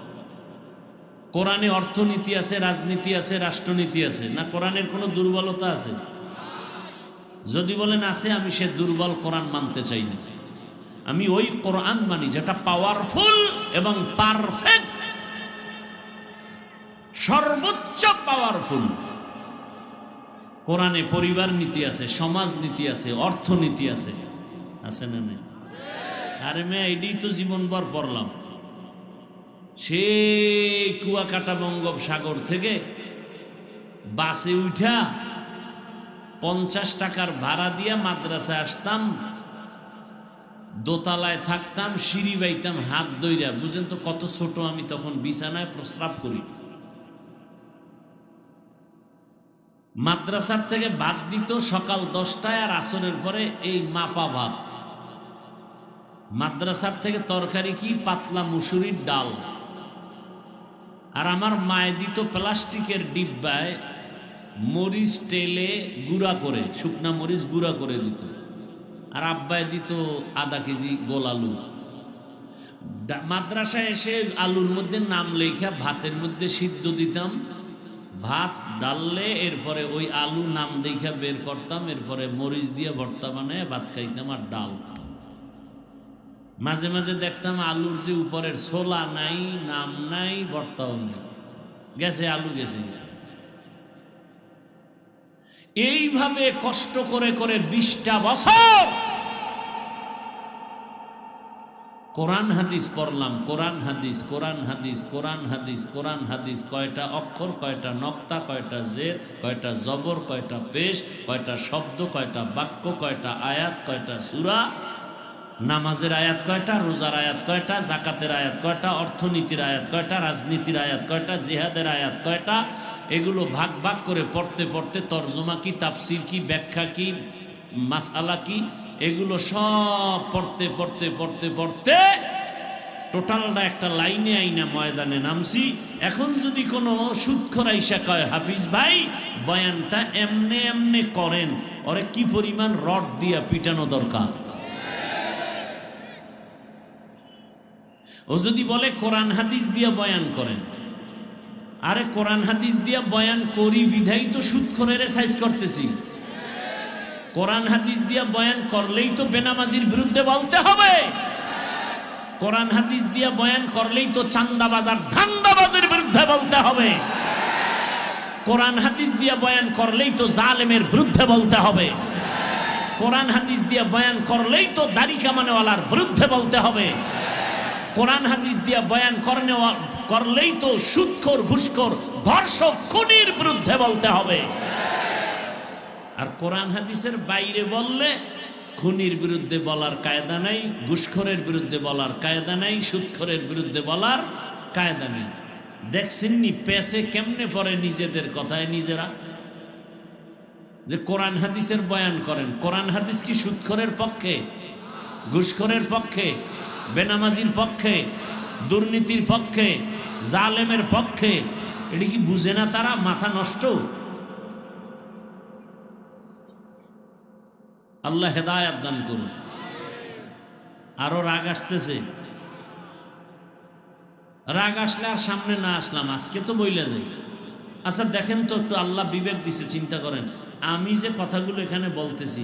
কোরআনে অর্থনীতি আছে, রাজনীতি আছে, রাষ্ট্রনীতি আছে না? কোরআনের কোনো দুর্বলতা আছে? যদি বলেন আছে, আমি সে দুর্বল কোরআন মানতে চাই না। আমি ওই কোরআন মানি যেটা পাওয়ারফুল এবং পারফেক্ট, সর্বোচ্চ পাওয়ারফুল। কোরআনে পরিবার নীতি আছে, সমাজ নীতি আছে, অর্থনীতি আছে, আছে না নেই? আরে মেয়ে, এটাই তো জীবনভর পড়লাম। সে কুয়াকাটা বঙ্গোপসাগর থেকে বাসে উঠা 50 টাকার ভাড়া দিয়া মাদ্রাসায় আসতাম, দোতলায় থাকতাম, সিঁড়ি বাইতাম হাত দইরা। বুঝেন তো কত ছোট আমি তখন, বিছানায় প্রস্রাব করি। মাদ্রাসার থেকে ভাত দিত সকাল 10টায় আর আসরের পরে এই মাপা ভাত। মাদ্রাসার থেকে তরকারি কি? পাতলা মুসুরির ডাল। আর আমার মায়ে দিত প্লাস্টিকের ডিব্বায় মরিচ তেলে গুঁড়া করে, শুকনা মরিচ গুঁড়া করে দিত। আর আব্বায় দিত আধা কেজি গোল আলু। মাদ্রাসায় এসে আলুর মধ্যে নাম লেখা ভাতের মধ্যে সিদ্ধ দিতাম। ভাত ডাললে এরপরে ওই আলু নাম দেখা বের করতাম, এরপরে মরিচ দিয়ে ভর্তা বানায় ভাত খাইতাম। আর ডাল মাঝে মাঝে দেখতাম আলুর যে উপরের ছোলা নাই, নাম নাই, ভর্তাও নেই, গেছে আলু গেছে। এইভাবে কষ্ট করে করে 20টা বছর কোরআন হাদিস পড়লাম। কোরআন হাদিস, কোরআন হাদিস, কোরআন হাদিস, কোরআন হাদিস। কয়টা অক্ষর, কয়টা নক্তা, কয়টা জের, কয়টা জবর, কয়টা পেশ, কয়টা শব্দ, কয়টা বাক্য, কয়টা আয়াত, কয়টা সূরা। নামাজের আয়াত কয়টা, রোজার আয়াত কয়টা, জাকাতের আয়াত কয়টা, অর্থনীতির আয়াত কয়টা, রাজনীতির আয়াত কয়টা, জিহাদের আয়াত কয়টা। এগুলো ভাগ ভাগ করে পড়তে পড়তে তরজমা কি, তাফসির কি, ব্যাখ্যা কি, মাসআলা কি, এগুলো সব পড়তে পড়তে পড়তে পড়তে টোটালটা একটা লাইনে আইনা ময়দানে নামছি। এখন যদি কোনো সুদখোর আইসা কয় হাফিজ ভাই বয়ানটা এমনে এমনে করেন, ওরে কি পরিমাণ রড দিয়া পিটানো দরকার। ও যদি বলে কোরআন হাদিস দিয়া বয়ান করেন, আরে কোরআন হাদিস দিয়া বয়ান করি বিধাই তো সুদখোরের সাইজ করতেছি। কোরআন হাদিস দিয়া বয়ান করলেই তো বেনামাজির বিরুদ্ধে বলতে হবে। কোরআন হাদিস দিয়া বয়ান করলেই তো চান্দাবাজ আর ধান্দাবাজের বিরুদ্ধে বলতে হবে। কোরআন হাদিস দিয়া বয়ান করলেই তো জালেমের বিরুদ্ধে বলতে হবে। কোরআন হাদিস দিয়া বয়ান করলেই তো দাড়ি কামানেওয়ালার বিরুদ্ধে বলতে হবে। কোরআন হাদিস দিয়া বয়ান করলেই তো সুদখোর, ঘুষখোর, ধর্ষক, খুনির বিরুদ্ধে বলতে হবে। আর কোরআন হাদিসের বাইরে বললে খুনির বিরুদ্ধে বলার কায়দা নাই, ঘুষখোরের বিরুদ্ধে বলার কায়দা নাই, সুদখোরের বিরুদ্ধে বলার কায়দা নেই। দেখছেননি পেছে কেমনে পড়ে নিজেদের কথায় নিজেরা। যে কোরআন হাদিসের বয়ান করেন। কোরআন হাদিস কি সুদখোরের পক্ষে, ঘুষখোরের পক্ষে, বেনামাজির পক্ষে, দুর্নীতির পক্ষে, জালেমের পক্ষে? এটা কি বুঝে না তারা? মাথা নষ্ট। আল্লাহ হেদায়াত দান করুন। আরো রাগ আসতেছে, রাগ আসলে আর সামনে না আসলাম, আজকে তো বইলা যাই। আচ্ছা দেখেন তো একটু, আল্লাহ বিবেক দিছে, চিন্তা করেন। আমি যে কথাগুলো এখানে বলতেছি,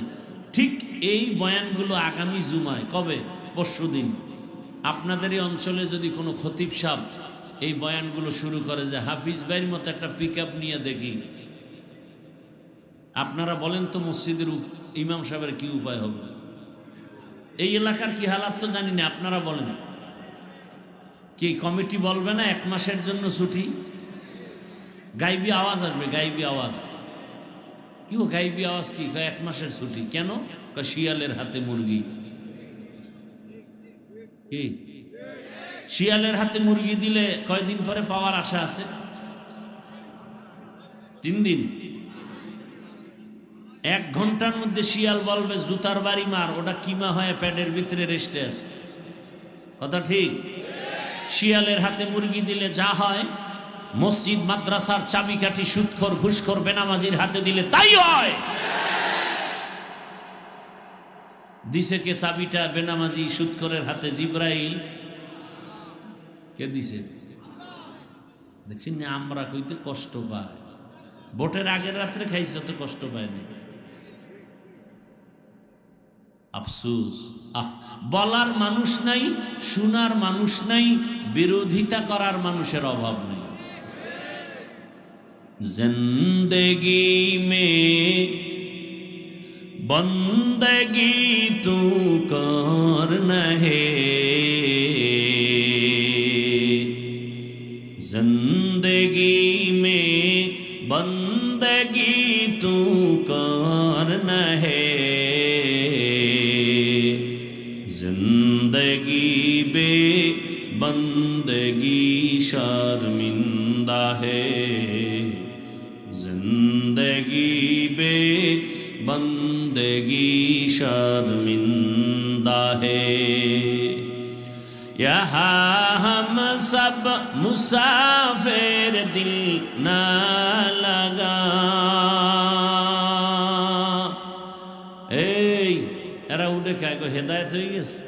ঠিক এই বয়ানগুলো আগামী জুমায়, কবে? পরশুদিন আপনাদের এই অঞ্চলে যদি কোনো খতিব সাহেব এই বয়ানগুলো শুরু করে যে হাফিজ ভাইয়ের মতো একটা পিকআপ নিয়ে দেখি, আপনারা বলেন তো মসজিদের ইমাম সাহেবের কি উপায় হবে? এই এলাকার কি হালাত তো জানি না, আপনারা বলেন। কি কমিটি বলবে না 1 মাসের জন্য ছুটি? গাইবি আওয়াজ আসবে, গাইবি আওয়াজ। কেউ গাইবি আওয়াজ কি? 1 মাসের ছুটি কেন? শিয়ালের হাতে মুরগি। কি শিয়ালের হাতে মুরগি দিলে কয়দিন পরে পাওয়ার আশা আছে? 3 দিন। 1 ঘন্টার মধ্যে শিয়াল বলবে জুতার বাড়ি মার, ওটা কিমা হয়ে প্যাডের ভিতরে রেস্টে আছে। কথা ঠিক? শিয়ালের হাতে মুরগি দিলে যা হয়, মসজিদ মাদ্রাসার চাবিকাঠি সুদখোর, ঘুষখোর, বেনামাজির হাতে দিলে তাই হয়। দিছে কে চাবিটা বেনামাজি সুদখোরের হাতে? জিব্রাইল। কে দিছে? দেখছি না, আমরা কইতে কষ্ট পাই। ভোটের আগের রাত্রে খাইছে তো কষ্ট পায়নি। আফসোস, বলার মানুষ নাই, শোনার মানুষ নাই, বিরোধিতা করার মানুষের অভাব নেই। জিন্দেগি মে বন্দগি তু করনা হে, जिंदगी में बंदगी तू करना है, जिंदगी बे बंदगी शर्मिंदा है, जिंदगी बे बंदगी शर्मिंदा है। यहाँ हम सब मुसाफिर दिल ना लगा। এই এরা উঠে খায়, হেদায়েত হয়ে গেছে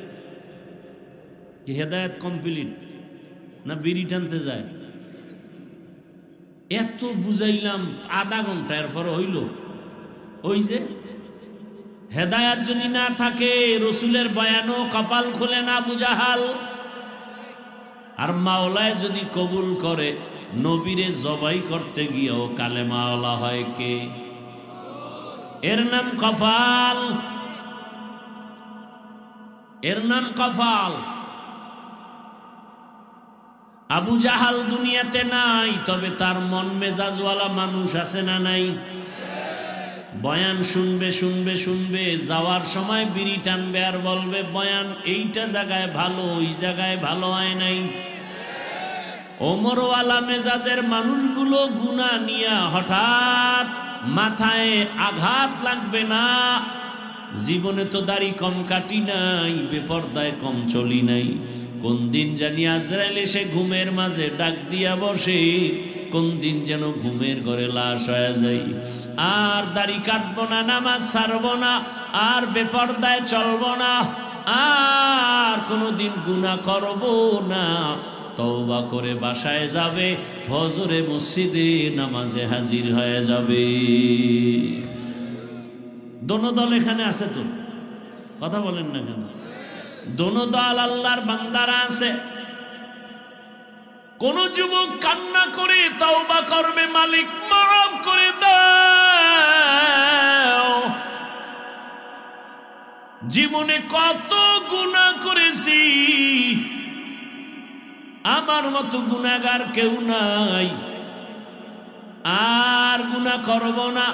কি? হেদায়েত কমপ্লিট না বিড়ি টানতে যায়? এত বুঝাইলাম আধা ঘন্টা, এরপর হইল? ওই যে হেদায়েত যদি না থাকে, রসুলের বয়ানও কপাল খুলে না আবু জাহাল। আর মাওলায় যদি কবুল করে, নবীরে জবাই করতে গিয়েও কালেমা ওয়ালা হয় কে? এর নাম কপাল, এর নাম কপাল। আবু জাহাল দুনিয়াতে নাই, তবে তার মন মেজাজওয়ালা মানুষ আছে না নাই? বয়ান শুনবে শুনবে শুনবে, যাওয়ার সময় বিড়ি টানবে আর বলবে বয়ান এইটা জায়গায় ভালো, ওই জায়গায় ভালো হয় নাই। ওমরওয়ালা মেজাজের মানুষগুলো গুনাহ নিয়া হঠাৎ মাথায় আঘাত লাগবে না। জীবনে তো দাড়ি কম কাটি নাই, বেপরদায় কম চলি নাই। কোন দিন জানি আজরাইল এসে ঘুমের মাঝে ডাক দিয়া বসে, কোন দিন যেন ঘুমের ঘরে লাশ হয়ে যাই। আর দাড়ি কাটবো না, নামাজ ছাড়বো না, আর বেপরদায় চলবো না, আর কোনোদিন গুনাহ করবো না। তওবা করে বাসায় যাবে, ফজরে মসজিদে নামাজে হাজির হয়ে যাবে। দোনো দল এখানে আছে তো? কথা বলেন না কেন? দোনো দল আল্লাহর বান্দারা আছে। কোন যুবক কান্না করে তওবা করবে, মালিক মাফ করে দাও, জীবনে কত গুনাহ করেছি, আমার মতো গুনাহগার কেউ নাই, আর গুনাহ করব না।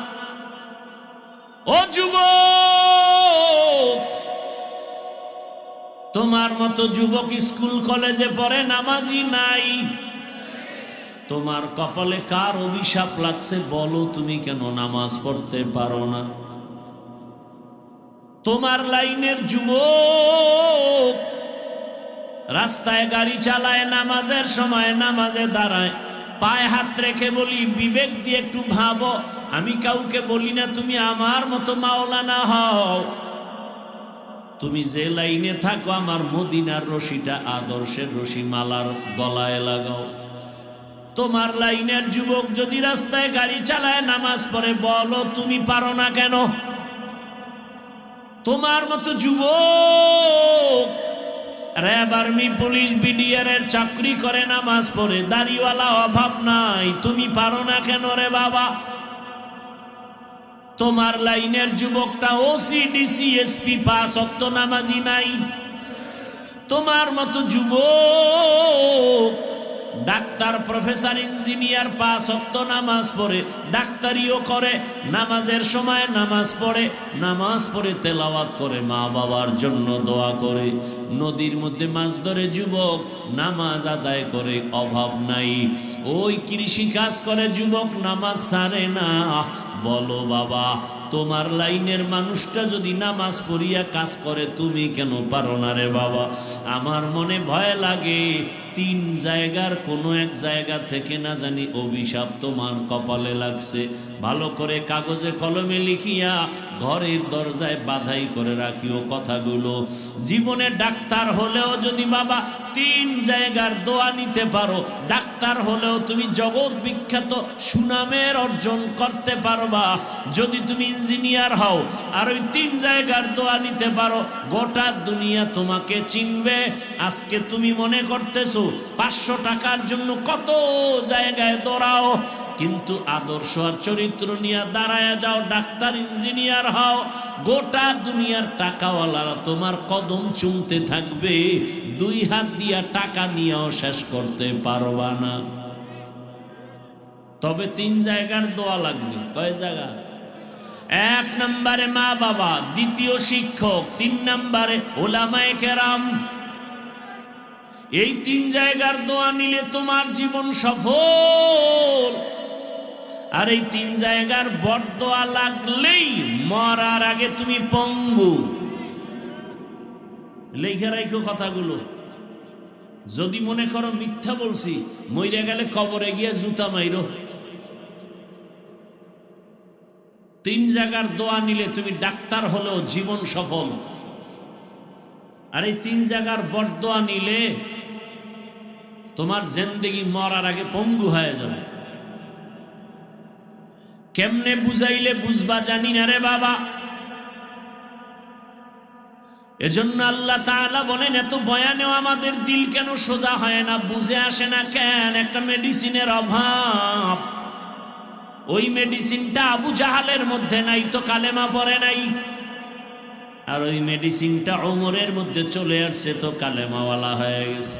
ও যুবক, তোমার মতো যুবক স্কুল কলেজে পড়ে, নামাজি নাই, তোমার কপালে কার অভিশাপ লাগছে বলো, তুমি কেন নামাজ পড়তে পারো না? তোমার লাইনের যুবক রাস্তায় গাড়ি চালায়, নামাজের সময় নামাজে দাঁড়ায়, পায়ে হাত রেখে বলি বিবেক দিয়ে একটু ভাবো। আমি কাউকে বলি না তুমি আমার মতো মাওলানা হও, তুমি যে লাইনে থাকো আমার মদিনার রশিটা, আদর্শের রশি মালার গলায় লাগাও। তোমার লাইনের যুবক যদি রাস্তায় গাড়ি চালায় নামাজ পড়ে, বলো তুমি পারো না কেন? তোমার মতো যুবক র্যাব, আর্মি, পুলিশ, বিডিআর এর চাকরি করে, নামাজ পড়ে, দাড়িওয়ালা, অভাব নাই, তুমি পারো না কেন রে বাবা? তোমার লাইনের যুবকটা ওসি, ডিসি, এসপি, 5 ওয়াক্ত নামাজি নাই। তোমার মতো যুবক ডাক্তার, প্রফেসর, ইঞ্জিনিয়ার, 5 ওয়াক্ত নামাজ পড়ে, ডাক্তারিও করে, নামাজের সময় নামাজ পড়ে তেলাওয়াত করে, মা বাবার জন্য দোয়া করে, নদীর মধ্যে মাছ ধরে যুবক নামাজ আদায় করে, অভাব নাই। ওই কৃষি কাজ করে যুবক, নামাজ ছাড়ে না। বলো বাবা, তোমার লাইনের মানুষটা যদি নামাজ পড়িয়া কাজ করে, তুমি কেন পারো না রে বাবা? আমার মনে ভয় লাগে 3 জায়গার কোনো এক জায়গা থেকে না জানি অভিশাপ তোমার কপালে লাগছে। ভালো করে কাগজে কলমে লিখিয়া ঘরের দরজায় বাধাই করে রাখিও কথাগুলো। জীবনে ডাক্তার হলেও যদি বাবা 3 জায়গার দোয়া নিতে পারো, ডাক্তার হলেও তুমি জগৎ বিখ্যাত সুনামের অর্জন করতে পারবা। যদি তুমি ইঞ্জিনিয়ার হও আর ওই 3 জায়গার দোয়া নিতে পারো, গোটা দুনিয়া তোমাকে চিনবে। আজকে তুমি মনে করতেছো 500 টাকার জন্য কত জায়গায় দৌড়াও, কিন্তু আদর্শ আর চরিত্র নিয়ে দাঁড়ায় যাও, ডাক্তার, ইঞ্জিনিয়ার হও, গোটা দুনিয়ার টাকাওয়ালারা তোমার কদম চুমতে থাকবে, 2 হাত দিয়া টাকা নিয়েও শেষ করতে পারবা না। তবে 3 জায়গার দোয়া লাগবে। কয় জায়গা? 1 নম্বরে মা বাবা, 2 শিক্ষক, 3 নম্বরে ওলামায়ে কেরাম। এই 3 জায়গার দোয়া নিলে তোমার জীবন সফল। আর এই 3 জায়গার বরদোয়া লাগলেই মরার আগে তুমি পঙ্গু। লেখা রাখো কথাগুলো। যদি মনে করো মিথ্যা বলছি, মইরা গেলে কবরে গিয়ে জুতা মাইরো। 3 জায়গার দোয়া নিলে তুমি ডাক্তার হলেও জীবন সফল। আর এই 3 জায়গার বরদোয়া নিলে তোমার জিন্দেগি মরার আগে পঙ্গু হয়ে যাবে। কেমনে বুঝাইলে বুঝবা জানি না রে বাবা। এজন্য আল্লাহ তাআলা বলেন, এত বয়ানেও আমাদের দিল কেন সোজা হয় না, বুঝে আসে না কেন? একটা মেডিসিনের অভাব। ওই মেডিসিনটা আবু জাহালের মধ্যে নাই তো কালেমা পড়ে নাই, আর ওই মেডিসিনটা ওমরের মধ্যে চলে আসছে তো কালেমাওয়ালা হয়ে গেছে।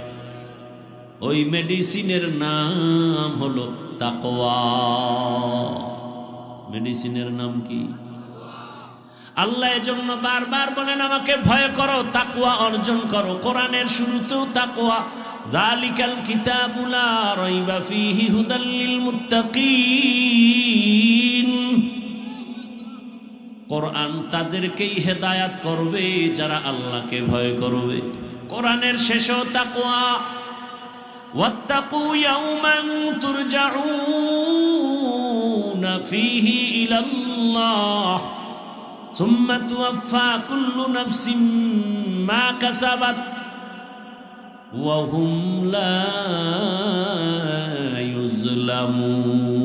ওই মেডিসিনের নাম হলো তাকওয়া। মেডিসিনের নাম কি? আল্লাহ এজন্য বারবার বলেন, আমাকে ভয় করো, তাকওয়া অর্জন করো। কোরআনের শুরুতেও তাকওয়া, যালিকাল কিতাবু লা রাইবা ফীহি হুদাল লিল মুত্তাকিন। কোরআন তাদেরকেই হেদায়াত করবে যারা আল্লাহকে ভয় করবে। কোরআনের শেষেও তাকওয়া, ওয়াত্তাকু ইয়াওমান তুরজাউনা ফীহি ইলাল্লাহ সুম্মা তুওয়াফা কুল্লু নাফসিন মা কাসাবাত ওয়া হুম লা ইউজলামুন।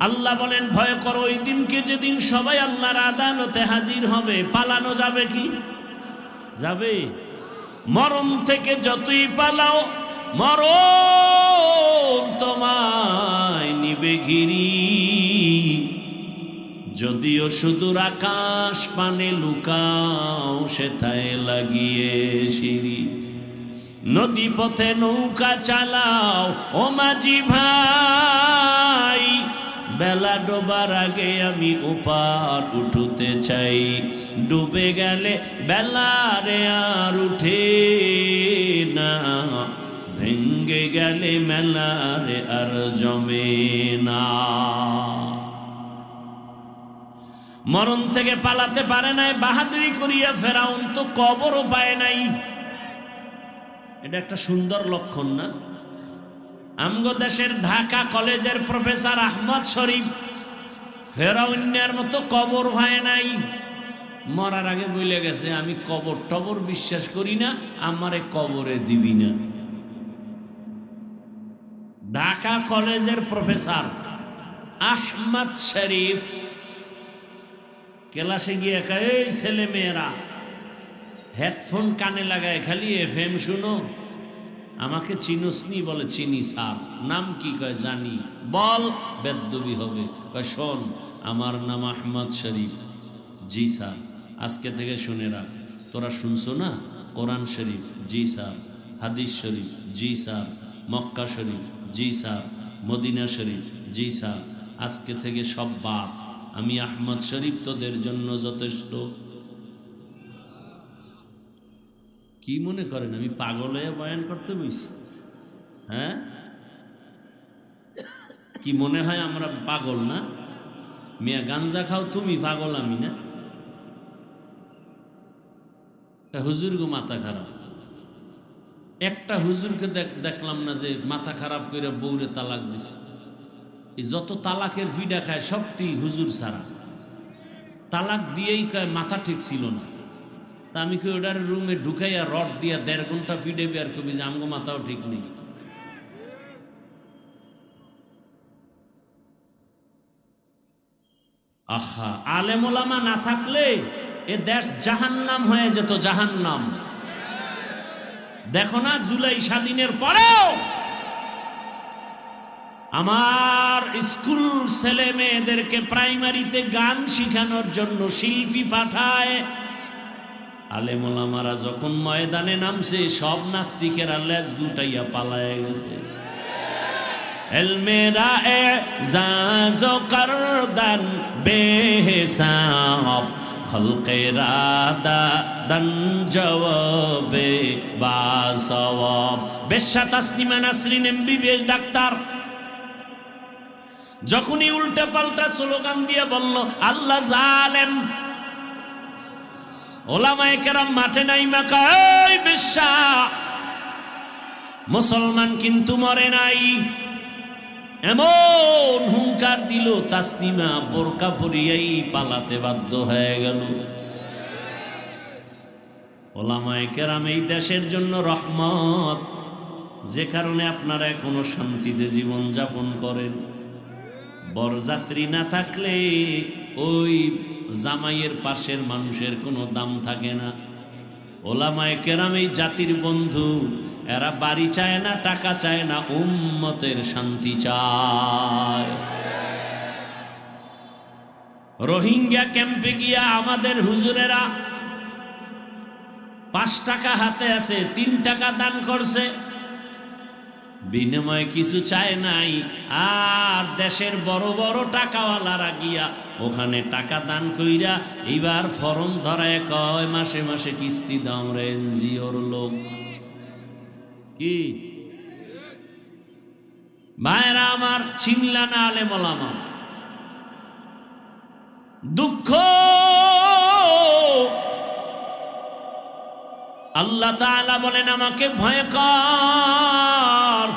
আল্লাহ বলেন, ভয় করো ওই দিনকে যেদিন সবাই আল্লাহর আদালতে হাজির হবে। পালানো যাবে কি? যাবে। মরণ থেকে যতই পালাও, মরণ তোমায় নিবে ঘিরি। যদিও সুদূর আকাশ পানে লুকাও, সেথায় লাগিয়ে সিঁড়ি। নদী পথে নৌকা চালাও ও মাঝি ভাই, বেলা ডোবার আগে আমি ওপার উঠতে চাই। ডুবে গেলে বেলা রে আর উঠে না, ভেঙ্গে গেলে মেলারে আর জমে না। মরণ থেকে পালাতে পারে নাই, বাহাদুরি করিয়া ফেরাউন তো কবরও পায় নাই। এটা একটা সুন্দর লক্ষণ না? আমগো দেশের ঢাকা কলেজের প্রফেসর আহমদ শরীফ ফেরাউনের মতো কবর হয় নাই। মরার আগে বলে গেছে, আমি কবর টবর বিশ্বাস করি না, আমারে কবরে দিবি না। ঢাকা কলেজের প্রফেসর আহমদ শরীফ ক্লাসে গিয়ে এই ছেলে মেয়েরা হেডফোন কানে লাগায় খালি FM শুনো, আমাকে চিনোসনি? বলে চিনি স্যার। নাম কি? কয় জানি। বল, বেদ্যবি হবে। কয় শোন, আমার নাম আহমদ শরীফ। জি স্যার। আজকে থেকে শুনে রাখ। তোরা শুনছো না? কোরআন শরীফ? জি স্যার। হাদিস শরীফ? জি স্যার। মক্কা শরীফ? জি স্যার। মদিনা শরীফ? জি স্যার। আজকে থেকে সব বাদ, আমি আহমদ শরীফ তোদের জন্য যথেষ্ট। কি মনে করেন আমি পাগল হয়ে বয়ান করতে বইছি? হ্যাঁ, কি মনে হয় আমরা পাগল না? মিয়া গাঞ্জা খাও তুমি, পাগল আমি না? হুজুর গো মাথা খারাপ। একটা হুজুরকে দেখলাম না যে মাথা খারাপ করে বউরে তালাক দিছে। এই যত তালাকের ভিডা খায় সবটি হুজুর ছাড়া। তালাক দিয়েই কয় মাথা ঠিক ছিল না। তা আমি কি ওটার রুমে ঢুকাইয়া রড দিয়া 1.5 ঘন্টা ফিডে বের কবি যে আমগো মাথাও ঠিক নেই। আহা, আলেম ওলামা না থাকলে এ দেশ জাহান্নাম হয়ে যেত, জাহান্নাম। দেখো না, জুলাই স্বাধীনের পরেও আমার স্কুল ছেলে মেয়েদেরকে প্রাইমারিতে গান শিখানোর জন্য শিল্পী পাঠায়। আলেম ওলামারা যখন ময়দানে নামছে, সব নাস্তিকেরা লেজ গুটাইয়া পালায় গেছে। এলমেরা এ জাজো করদান বেহিসাব, খলকেরা দান জবাবে বাসওয়াব। বেশ্যা তাসনিমা নাসরিন MBBS ডাক্তার যখনই উল্টা পাল্টা স্লোগান দিয়ে বলল আল্লাহ জালেম, ওলামায়ে কেরাম মাঠে নাইমা কয় বেশ্যা, মুসলমান কিন্তু মরে নাই। এমন হুঙ্কার দিল, তাসনিমা বোরকা পরিয়াই পালাতে বাধ্য হয়ে গেল। ওলামায়ে কেরাম এই দেশের জন্য রহমত, যে কারণে আপনারা এখনো শান্তিতে জীবন যাপন করেন। বরযাত্রী না থাকলে ওই জামাইয়ের পাশের মানুষের কোনো দাম থাকে না। ওলামায়ে কেরাম এই জাতির বন্ধু, এরা বাড়ি চায় না, টাকা চায় না, উম্মতের শান্তি চায়। রোহিঙ্গা ক্যাম্পে গিয়া আমাদের হুজুরেরা 5 টাকা হাতে আছে, 3 টাকা দান করছে, বিনিময়ে কিছু চায় নাই। আর দেশের বড় বড় টাকাওয়ালারা গিয়া ওখানে টাকা দান কইরা এইবার ফরম ধরায় কয় মাসে মাসে কিস্তি দাম রে এনজিওর লোক। কি ভাইরা আমার, চিনলা না আলেম ওলামা? দুঃখ আল্লাহ তাআলা বলেন আমাকে ভয় কর।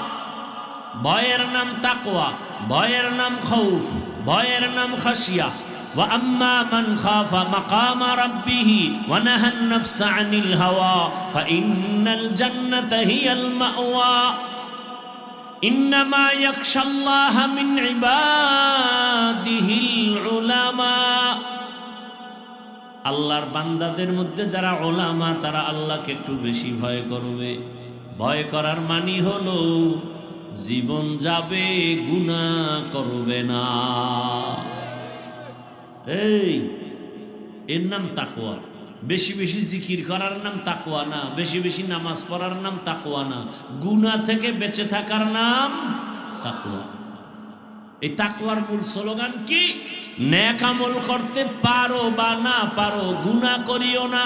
ভয়ের নাম তাকওয়া, ভয়ের নাম খৌফ, ভয়ের নাম খাশিয়া। ওয়া আম্মা মান খাফা মাকামা রাব্বিহি ওয়া নাহান নাফসা আনিল হাওয়া ফাইন্নাল জান্নাতা হিয়াল মাওয়া। ইন্নামা ইয়াখশাল্লাহা মিন ইবাদিহিল উলামা। আল্লাহর বান্দাদের মধ্যে যারা ওলামা, তারা আল্লাহকে একটু বেশি ভয় করবে। ভয় করার মানি হলো জীবন যাবে, গুনাহ করবে না। এর নাম তাকওয়া। বেশি বেশি জিকির করার নাম তাকওয়া না, বেশি বেশি নামাজ পড়ার নাম তাকওয়া না, গুনাহ থেকে বেঁচে থাকার নাম তাকওয়া। এই তাকওয়ার মূল স্লোগান কি? নেক আমল করতে পারো বা না পারো, গুনাহ করিও না,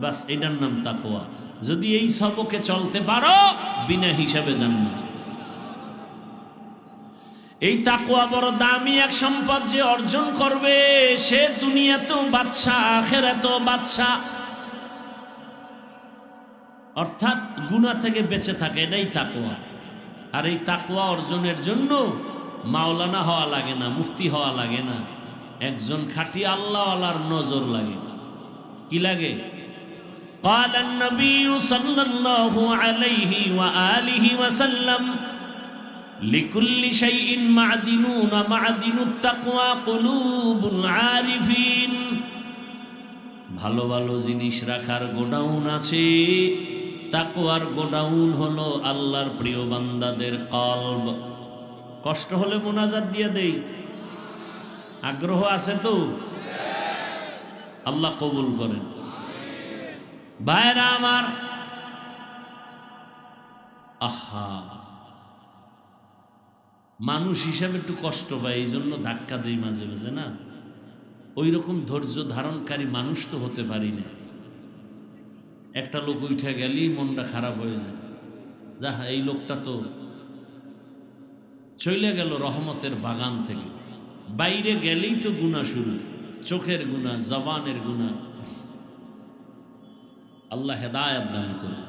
বাস এটার নাম তাকওয়া। যদি এই সবকে চলতে পারো বিনা হিসাবে জান্নাত। এই তাকওয়া বড় দামি এক সম্পদ, যে অর্জন করবে সে দুনিয়াতেও বাদশা আখিরাতেও বাদশা। অর্থাৎ গুনাহ থেকে বেঁচে থাকে, এটাই তাকওয়া। আর এই তাকওয়া অর্জনের জন্য মাওলানা হওয়া লাগে না, মুফতি হওয়া লাগে না, একজন খাঁটি আল্লাহওয়ালার নজর লাগে। কি লাগে? قال النبي صلى الله عليه وآله وسلم لكل شيء معدنون معدن التقوى قلوب العارفين। ভালো ভালো জিনিস রাখার গোডাউন আছে, তাকওয়ার গোডাউন হলো আল্লাহর প্রিয় বান্দাদের কলব। কষ্ট হলে মোনাজাত দিয়ে দেই, আগ্রহ আছে তো? আল্লাহ কবুল করেন। ভাইরা আমার, আহা, মানুষ হিসাবে একটু কষ্ট পায়, এই জন্য ধাক্কা দেই মাঝে মাঝে না। ওই রকম ধৈর্য ধারণকারী মানুষ তো হতে পারি না। একটা লোক উঠে গেলেই মনটা খারাপ হয়ে যায়, যা এই লোকটা তো চলে গেল রহমতের বাগান থেকে। বাইরে গেলেই তো গুনাহ শুরু, চোখের গুনাহ, জবানের গুনাহ। আল্লাহ হেদায়েত দান করুন।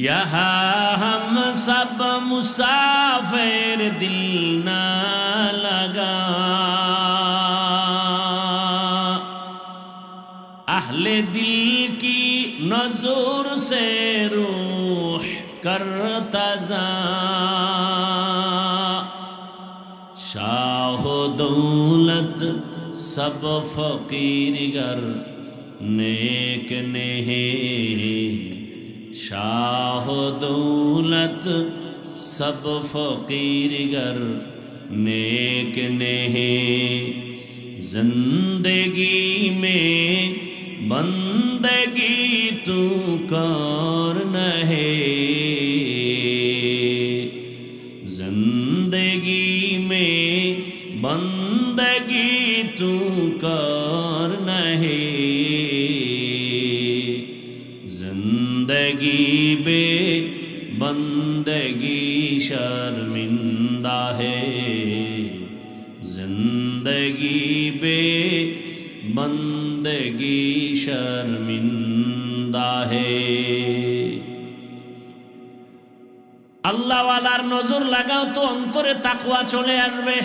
यहाँ हम सब मुसाफिर दिल ना लगा, अहले दिल की नजर से रूह करता जा, शाह दौलत सब फकीर गर नेक नेक, शाह दौलत सब फकीर गर नेक नेहे, जिंदगी में बंदगी तू कर नहे, जिंदगी में बंदगी तू कर नहे, जिंदगी बे बंदगी शर्मिंदा है, जिंदगी बे बंदगी शर्मिंदा है। আল্লাহ ওয়ালার নজর লাগাও তো অন্তরে তাকওয়া চলে আসবে।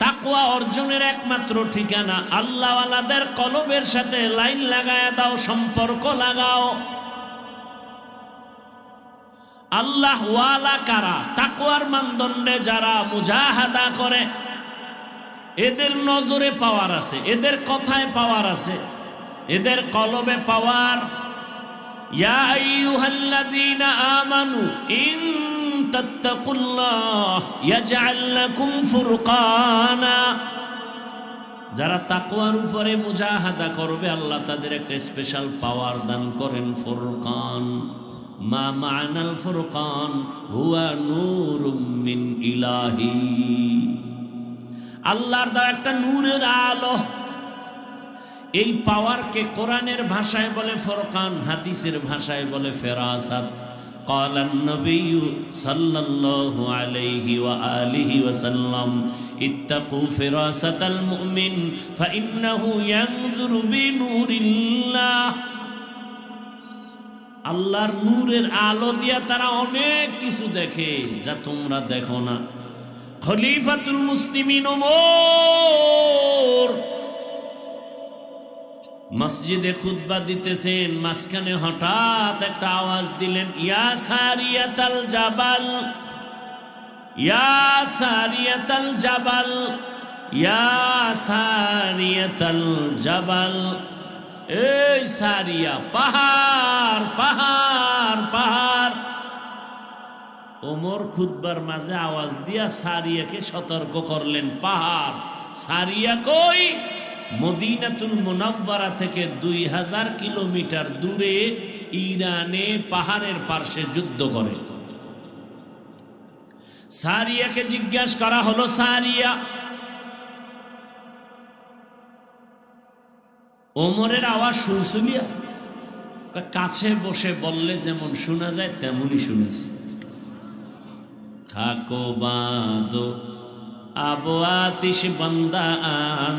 তাকওয়া অর্জনের একমাত্র ঠিকানা, আল্লাহ ওয়ালাদের কলবের সাথে লাইন লাগায় দাও, সম্পর্ক লাগাও। আল্লাহ ওয়ালা কারা? তাকওয়ার মানদণ্ডে যারা মুজাহাদা করে, এদের নজরে পাওয়ার আছে, এদের কথায় পাওয়ার আছে, এদের কলবে পাওয়ার। ইয়া আইয়ুহাল্লাযীনা আমানু ইন তাত্তাকুল্লাহ ইয়াজআল লাকুম ফুরকানা। যারা তাকওয়ার উপরে মুজাহাদা করবে আল্লাহ তাদের একটা স্পেশাল পাওয়ার দান করেন, ফুরকান। মা মা'নাল ফুরকান হুয়া নূরুম মিন ইলাহি, আল্লাহর দেওয়া একটা নূরের আলো। এই পাওয়ারকে কোরআনের ভাষায় বলে ফুরকান, হাদিসের ভাষায় বলে ফেরাসাত। قال النبي صلى الله عليه وآله وسلم اتقوا فراسة المؤمن فإنه ينظر بنور الله। আল্লাহর নূরের আলো দিয়া তারা অনেক কিছু দেখে যা তোমরা দেখো না। খলিফাতুল মুসলিমিন ওমর মসজিদে খুতবা দিতেছেন, মাঝখানে হঠাৎ একটা আওয়াজ দিলেন, ইয়া সারিয়াতাল জাবাল, ইয়া সারিয়াতাল জাবাল, ইয়া সারিয়াতাল জাবাল। এই সারিয়া, পাহাড় পাহাড় পাহাড়। ওমর খুতবার মাঝে আওয়াজ দিয়া সারিয়াকে সতর্ক করলেন, পাহাড়। সারিয়া কই? মদিনাতুল মুনাওয়ারা থেকে 2000 কিলোমিটার দূরে ইরানে পাহাড়ের পার্শ্বে যুদ্ধ করে। সারিয়াকে জিজ্ঞাসা করা হলো, সারিয়া, ওমরের আওয়াজ শুনছিলিয়া? কাছে বসে বললে যেমন শোনা যায় তেমনই শুনেছি। থাকো বাঁধো আবো আতিশ বান্দা আন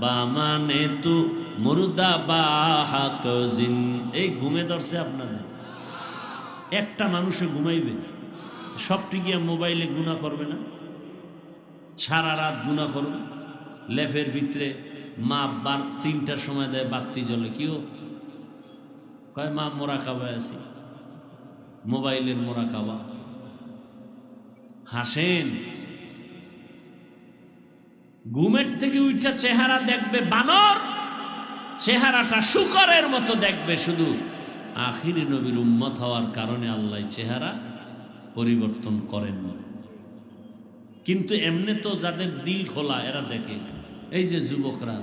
বামানে তু মুর্দা বাহাক জিন। এই ঘুমে ধরছে আপনাদের, একটা মানুষে ঘুমাইবে, সবটি গিয়ে মোবাইলে গুনাহ করবে না? সারা রাত গুনাহ করুন, লেফের ভিতরে মা 3টার সময় দেয় বাতি জ্বলে, কিও কয় মা মোরা খাবায় আছি, মোবাইলের মোরা খাওয়া। হাসেন, ঘুমের থেকে উঠা চেহারা দেখবে বানর, চেহারাটা শুকরের মতো দেখবে। শুধু আখিরি নবীর উম্মত হওয়ার কারণে আল্লাহ চেহারা পরিবর্তন করেন না। কিন্তু এমনি তো যাদের দিল খোলা এরা দেখে, এই যে যুবকরা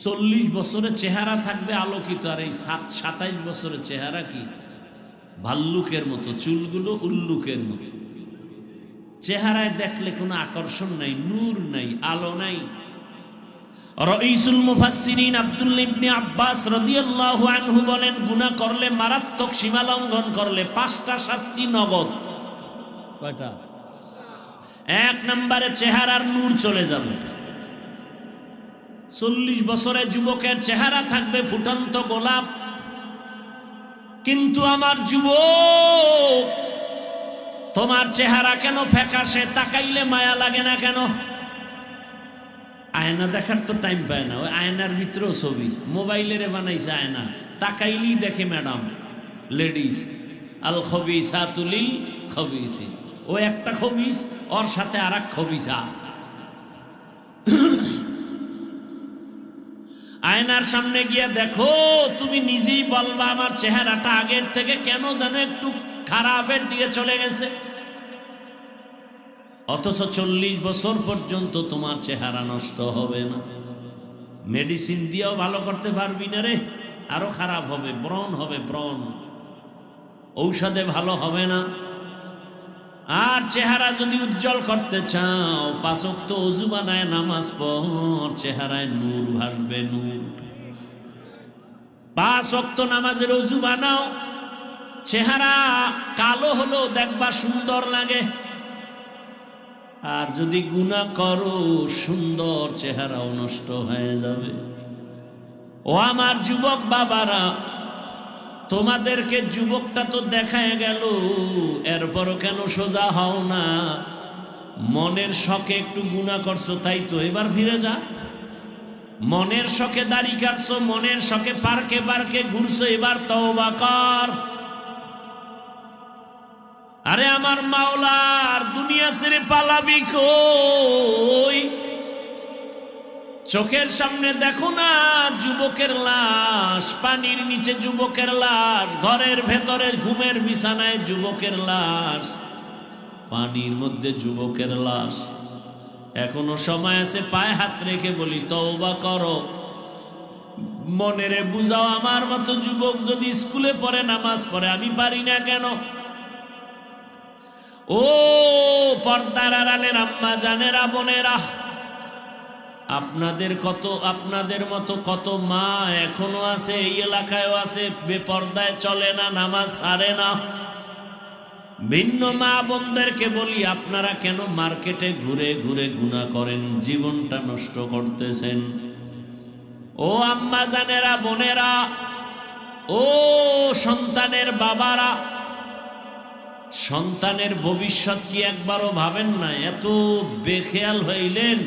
40 বছরের চেহারা থাকবে আলোকিত, আর এই 27 বছরের চেহারা কি ভাল্লুকের মতো, চুলগুলো উল্লুকের মতো। চেহারায় দেখলে কোনো আকর্ষণ নাই, নূর নাই, আলো নাই। রাইসুল মুফাসসিরিন আব্দুল্লাহ ইবনে আব্বাস রাদিয়াল্লাহু আনহু বলেন, গুনাহ করলে, মারাত্মক সীমা লঙ্ঘন করলে 5টা শাস্তি নগদ। কয়টা? 1 নম্বরে চেহারার নূর চলে যাবে। 40 বছরের যুবকের চেহারা থাকবে ফুটন্ত গোলাপ, কিন্তু আমার যুবক তোমার চেহারা কেন ফ্যাকাশে, তাকাইলে মায়া লাগে না কেন? আয়না দেখার তো টাইম পায় না, ওই আয়নার ভিতরেও ছবি, মোবাইলের বানাইছে আয়না, তাকাইলেই দেখে ম্যাডাম, লেডিস আল খবিসাতু লিল খবিসিন, ও একটা খবিস, ওর সাথে আর এক খবিসা। আয়নার সামনে গিয়ে দেখো, তুমি নিজেই বলবা আমার চেহারাটা আগের থেকে কেন যেন একটু খারাপের দিকে চলে গেছে। অথচ 40 বছর পর্যন্ত তোমার চেহারা নষ্ট হবে না। মেডিসিন দিয়েও ভালো করতে পারবি না রে, আরো খারাপ হবে, ব্রণ হবে, ব্রণ, ঔষধে ভালো হবে না। আর চেহারা যদি উজ্জ্বল করতে চাও, 5 ওয়াক্ত ওযু বানায় নামাজ পড়, চেহারায় নূর ভাসবে, নূর। 5 ওয়াক্ত নামাজের ওযু বানাও, চেহারা কালো হলো দেখবা সুন্দর লাগে। আর যদি গুনাহ করো, সুন্দর চেহারাও নষ্ট হয়ে যাবে। ও আমার যুবক বাবারা, তোমাদেরকে যুবকটা তো দেখায় গেল, এরপরও কেন সোজা হও না? মনের শখে একটু গুনাহ করছো, তাই তো এবার ফিরে যা। মনের শখে দাড়ি কাটছো, মনের শখে পার্কে পার্কে ঘুরছো, এবার তওবা কর। আরে আমার মাওলার দুনিয়া ছেড়ে পালাবি কই? চোখের সামনে দেখো না যুবকের লাশ, পানির নিচে যুবকের লাশ, ঘরের ভেতরে ঘুমের বিছানায় যুবকের লাশ, পানির মধ্যে যুবকের লাশ। এখনো সময় আছে, পায়ে হাত রেখে বলি তওবা করো। মনেরে বুঝাও, আমার মতো যুবক যদি স্কুলে পড়ে, নামাজ পড়ে, আমি পারি না কেন? ও পর্দার আড়ালের আম্মা জানেরা, বোনেরা, আপনাদের মতো কত মা এখনো আছে, এই এলাকায়ও আছে, বেপর্দায় চলে না, নামাজ ছাড়ে না। ভিন্ন মা বোনদেরকে বলি, আপনারা কেন মার্কেটে ঘুরে ঘুরে গুনাহ করেন, জীবনটা নষ্ট করতেছেন? ও আম্মা জানেরা, বোনেরা, ও সন্তানের বাবারা, সন্তানের ভবিষ্যৎ কি একবারও ভাবেন না? এত বেখেয়াল হইলেন।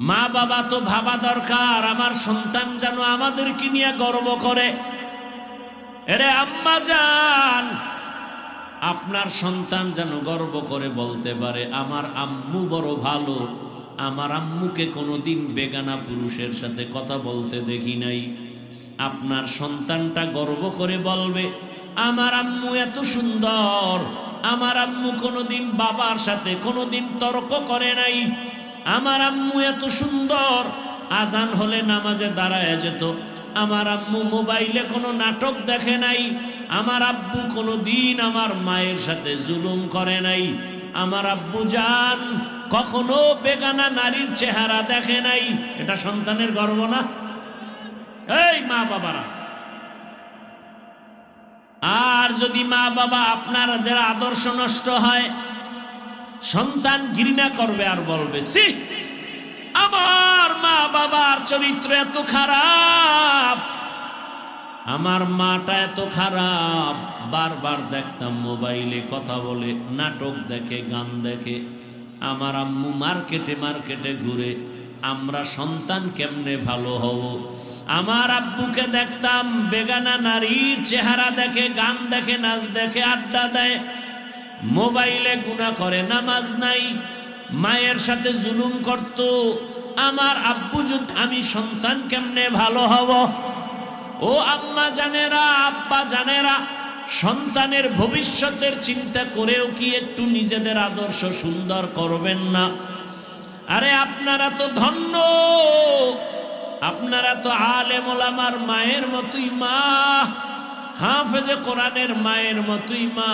মা বাবা তো ভাবা দরকার, আমার সন্তান যেন আমাদেরকে নিয়ে গর্ব করে। এরে আম্মা জান, আপনার সন্তান যেন গর্ব করে বলতে পারে, আমার আম্মু বড় ভালো, আমার আম্মুকে কোনোদিন বেগানা পুরুষের সাথে কথা বলতে দেখি নাই। আপনার সন্তানটা গর্ব করে বলবে, আমার আম্মু এত সুন্দর, আমার আম্মু কোনোদিন বাবার সাথে কোনোদিন তর্ক করে নাই, আমার আম্মু এত সুন্দর, আজান হলে নামাজে দাঁড়ায় যেত, আমার আম্মু মোবাইলে কোনো নাটক দেখে নাই, আমার আব্বু কোনোদিন আমার মায়ের সাথে জুলুম করে নাই, আমার আব্বু জান কখনো বেগানা নারীর চেহারা দেখে নাই। এটা সন্তানের গর্ব না? এই মা বাবারা, আর যদি মা বাবা আপনাদের আদর্শ নষ্ট হয়, সন্তান ঘৃণা করবে আর বলবে, সি আমার মা বাবার চরিত্র এত খারাপ, আমার মাটা এত খারাপ। বারবার দেখতাম মোবাইলে কথা বলে, নাটক দেখে, গান দেখে। আমার আম্মু মার্কেটে মার্কেটে ঘুরে, আমরা সন্তান কেমনে ভালো হব। আমার আব্বুকে দেখতাম বেগানা নারীর চেহারা দেখে, গান দেখে, নাচ দেখে, আড্ডা দেয়, মোবাইলে গুনাহ করে, নামাজ নাই, মায়ের সাথে জুলুম করত। আমার আব্বু যদি, আমি সন্তান কেমনে ভালো হব। ও আম্মা জানেরা, আব্বা জানেরা, সন্তানের ভবিষ্যতের চিন্তা করেও কি একটু নিজেদের আদর্শ সুন্দর করবেন না? আরে আপনারা তো ধন্য, আপনারা তো আলেম ওলামার মায়ের মতোই মা, হাফেজে কোরআনের মায়ের মতোই মা।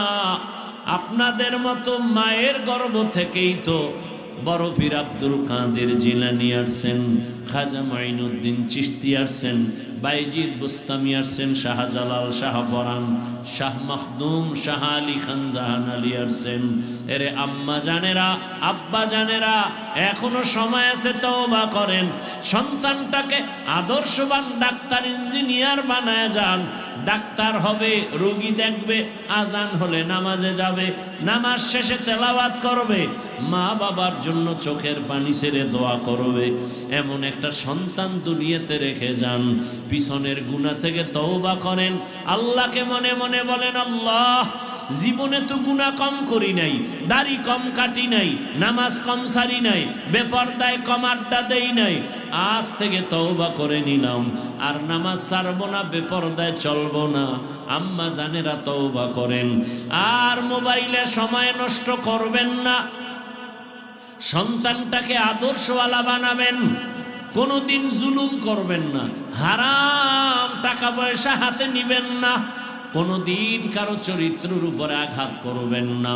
আপনাদের মতো মায়ের গর্ভ থেকেই তো বড় পীর আব্দুল কাদের জিলানী আসছেন, খাজা মাইনুদ্দিন চিশতি আসছেন, বাইজিদ বুস্তামি আসছেন, শাহজালাল, শাহ পরান, শাহ মখদুম, শাহ আলী খান জাহান আলী আসছেন। এরে আম্মা জানেরা, আব্বা জানেরা, এখনো সময় আছে, তওবা করেন। সন্তানটাকে আদর্শবান ডাক্তার, ইঞ্জিনিয়ার বানায় যান। ডাক্তার হবে, রোগী দেখবে, আজান হলে নামাজে যাবে, নামাজ শেষে তেলাওয়াত করবে, মা বাবার জন্য চোখের পানি ছেড়ে দোয়া করবে। এমন একটা সন্তান দুনিয়াতে রেখে যান। পিছনের গুনাহ থেকে তওবা করেন, আল্লাহকে মনে মনে বলেন, আল্লাহ জীবনে তো গুনাহ কম করি নাই, দাড়ি কম কাটি নাই, নামাজ কম সারি নাই, বেপরদায় কম আড্ডা দেই নাই, আজ থেকে তওবা করে নিলাম, আর নামাজ ছাড়বো না, বেপরদায় চলবো না। আম্মা জানেরা তওবা করেন, আর মোবাইলে সময় নষ্ট করবেন না। সন্তানটাকে আদর্শওয়ালা বানাবেন, কোনোদিন জুলুম করবেন না, হারাম টাকা পয়সা হাতে নিবেন না, কোনোদিন কারো চরিত্রের উপরে আঘাত করবেন না,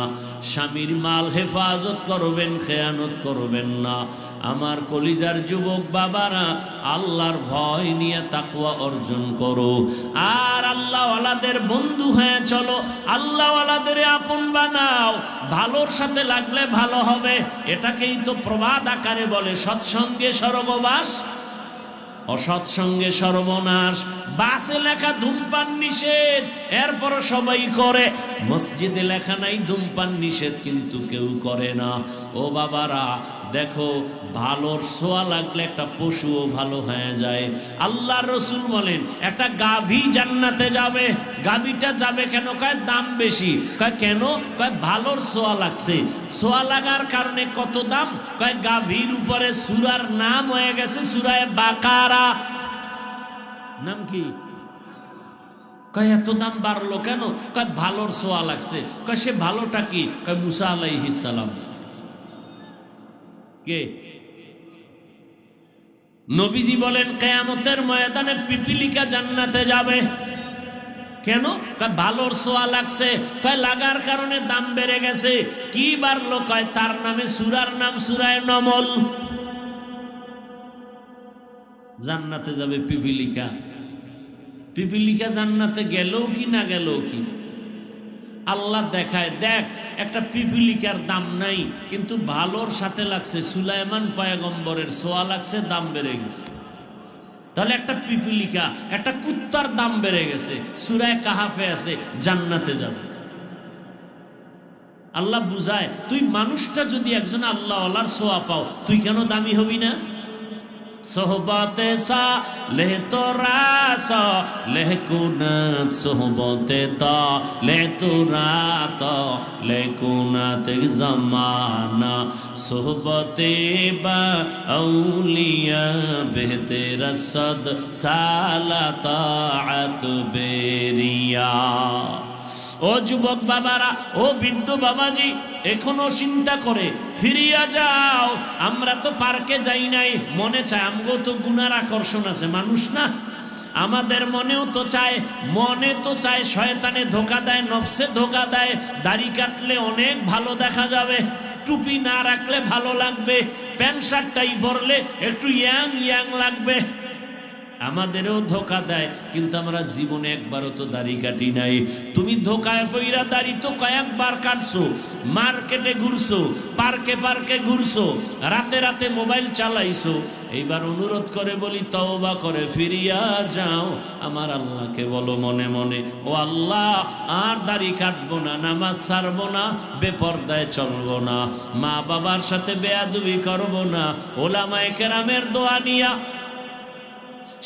স্বামীর মাল হেফাজত করবেন, খেয়ানত করবেন না। আমার কলিজার যুবক বাবারা, আল্লাহর ভয় নিয়ে তাকওয়া অর্জন করো, আর আল্লাহওয়ালাদের বন্ধু হয়ে চলো, আল্লাহওয়ালাদের আপন বানাও। ভালোর সাথে লাগলে ভালো হবে, এটাকেই তো প্রবাদ আকারে বলে, সৎসঙ্গে স্বর্গবাস, অসৎসঙ্গে সর্বনাশ। বাসে লেখা ধূমপান নিষেধ, এরপরও সবাই করে। মসজিদে লেখা নাই ধূমপান নিষেধ, কিন্তু কেউ করে না। ও বাবারা দেখো, ভালোর ছোঁয়া লাগলে একটা পশুও ভালো হয়ে যায়। আল্লাহর রাসূল বলেন, একটা গাভী জান্নাতে যাবে। গাভীটা যাবে কেন? কয় দাম বেশি। কয় কেন? কয় ভালোর ছোঁয়া লাগছে। ছোঁয়া লাগার কারণে কত দাম? কয় গাভীর উপরে সূরার নাম হয়ে গেছে সূরায়ে বাকারা। নাম কি? কয় এত দাম বাড়লো কেন? কয় ভালোর ছোঁয়া লাগছে। কয় সে ভালোটা কি? কয় মুসা আলাইহিস সালাম। কে? নবীজি বলেন, কিয়ামতের ময়দানে পিপিলিকা জান্নাতে যাবে। কেন? কয় ভালোর ছোঁয়া লাগছে। কয় লাগার কারণে দাম বেড়ে গেছে। কি বাড়লো? কয় তার নামে সূরার নাম সূরায়ে নমল। জান্নাতে যাবে পিপিলিকা। পিপিলিকা জান্নাতে গেলেও কি না গেলেও কি? আল্লাহ দেখায়, দেখ একটা পিপিলিকার দাম নাই, কিন্তু ভালোর সাথে লাগছে, সুলাইমান পয়গম্বরের ছোঁয়া লাগছে, দাম বেড়ে গেছে। তাহলে একটা পিপিলিকা, একটা কুত্তার দাম বেড়ে গেছে, সূরায়ে কাহাফে আছে, জান্নাতে যাবে। আল্লাহ বুঝায়, তুই মানুষটা যদি একজন আল্লাহওয়ালার ছোঁয়া পাও, তুই কেন দামি হবি না? সোহবতে সা লে তোরা সা লে কুনাত, সোহবতে তা লে তোরা তা লে কুনাত জমানা, সোহবতে বা আউলিয়া বেহতে রসদ সালা তাআত বেরিয়া। ও যুবক বাবারা, ও বৃদ্ধ বাবাজি, এখনো চিন্তা করে ফিরিয়া যাও। আমরা তো পার্কে যাই নাই, মনে চায়, আমগো তো গুনার আকর্ষণ আছে, মানুষ না, আমাদের মনেও তো চায়, মনে তো চায়, শয়তানে ধোকা দেয়, নফসে ধোকা দেয়। দাড়ি কাটলে অনেক ভালো দেখা যাবে, টুপি না রাখলে ভালো লাগবে, প্যান্ট শার্টটাই পরলে একটু ইয়াং ইয়াং লাগবে। আমাদেরও ধোকা দেয়, কিন্তু আমরা জীবনে একবারও তো দাড়ি কাটি নাই। তুমি ধোকায় পইরা দাড়ি তো কয়েকবার কাটছো, মার্কেটে ঘুরছো, পার্কে পার্কে ঘুরছো, রাতে রাতে মোবাইল চালাইছো। এইবার অনুরোধ করে বলি, তওবা করে ফিরিয়া যাও, আমার আল্লাহকে বলো মনে মনে, ও আল্লাহ আর দাড়ি কাটবো না, নামাজ ছাড়বো না, বেপরদায় চলবো না, মা বাবার সাথে বেয়াদবি করবো না, ওলামায়ে কেরামের দোয়া নিয়া,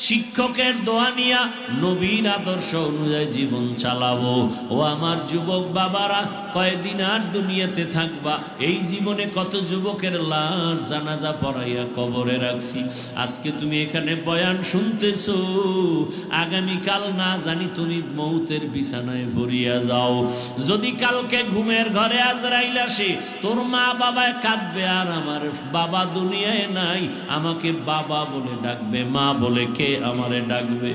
শিক্ষকের দোয়া নিয়া, নবীর আদর্শ অনুযায়ী জীবন চালাবো। ও আমার যুবক বাবারা, কয়দিন আর দুনিয়াতে থাকবা? এই জীবনে কত যুবকের লাশ জানাজা পড়াইয়া কবরে রাখছি। আজকে তুমি এখানে বয়ান শুনতেছো, আগামীকাল না জানি তুমি মৌতের বিছানায় ভরিয়া যাও। যদি কালকে ঘুমের ঘরে আজরাইল আসে, তোর মা বাবায় কাঁদবে, আর আমার বাবা দুনিয়ায় নাই, আমাকে বাবা বলে ডাকবে, মা বলে কে আমারে ডাকবে।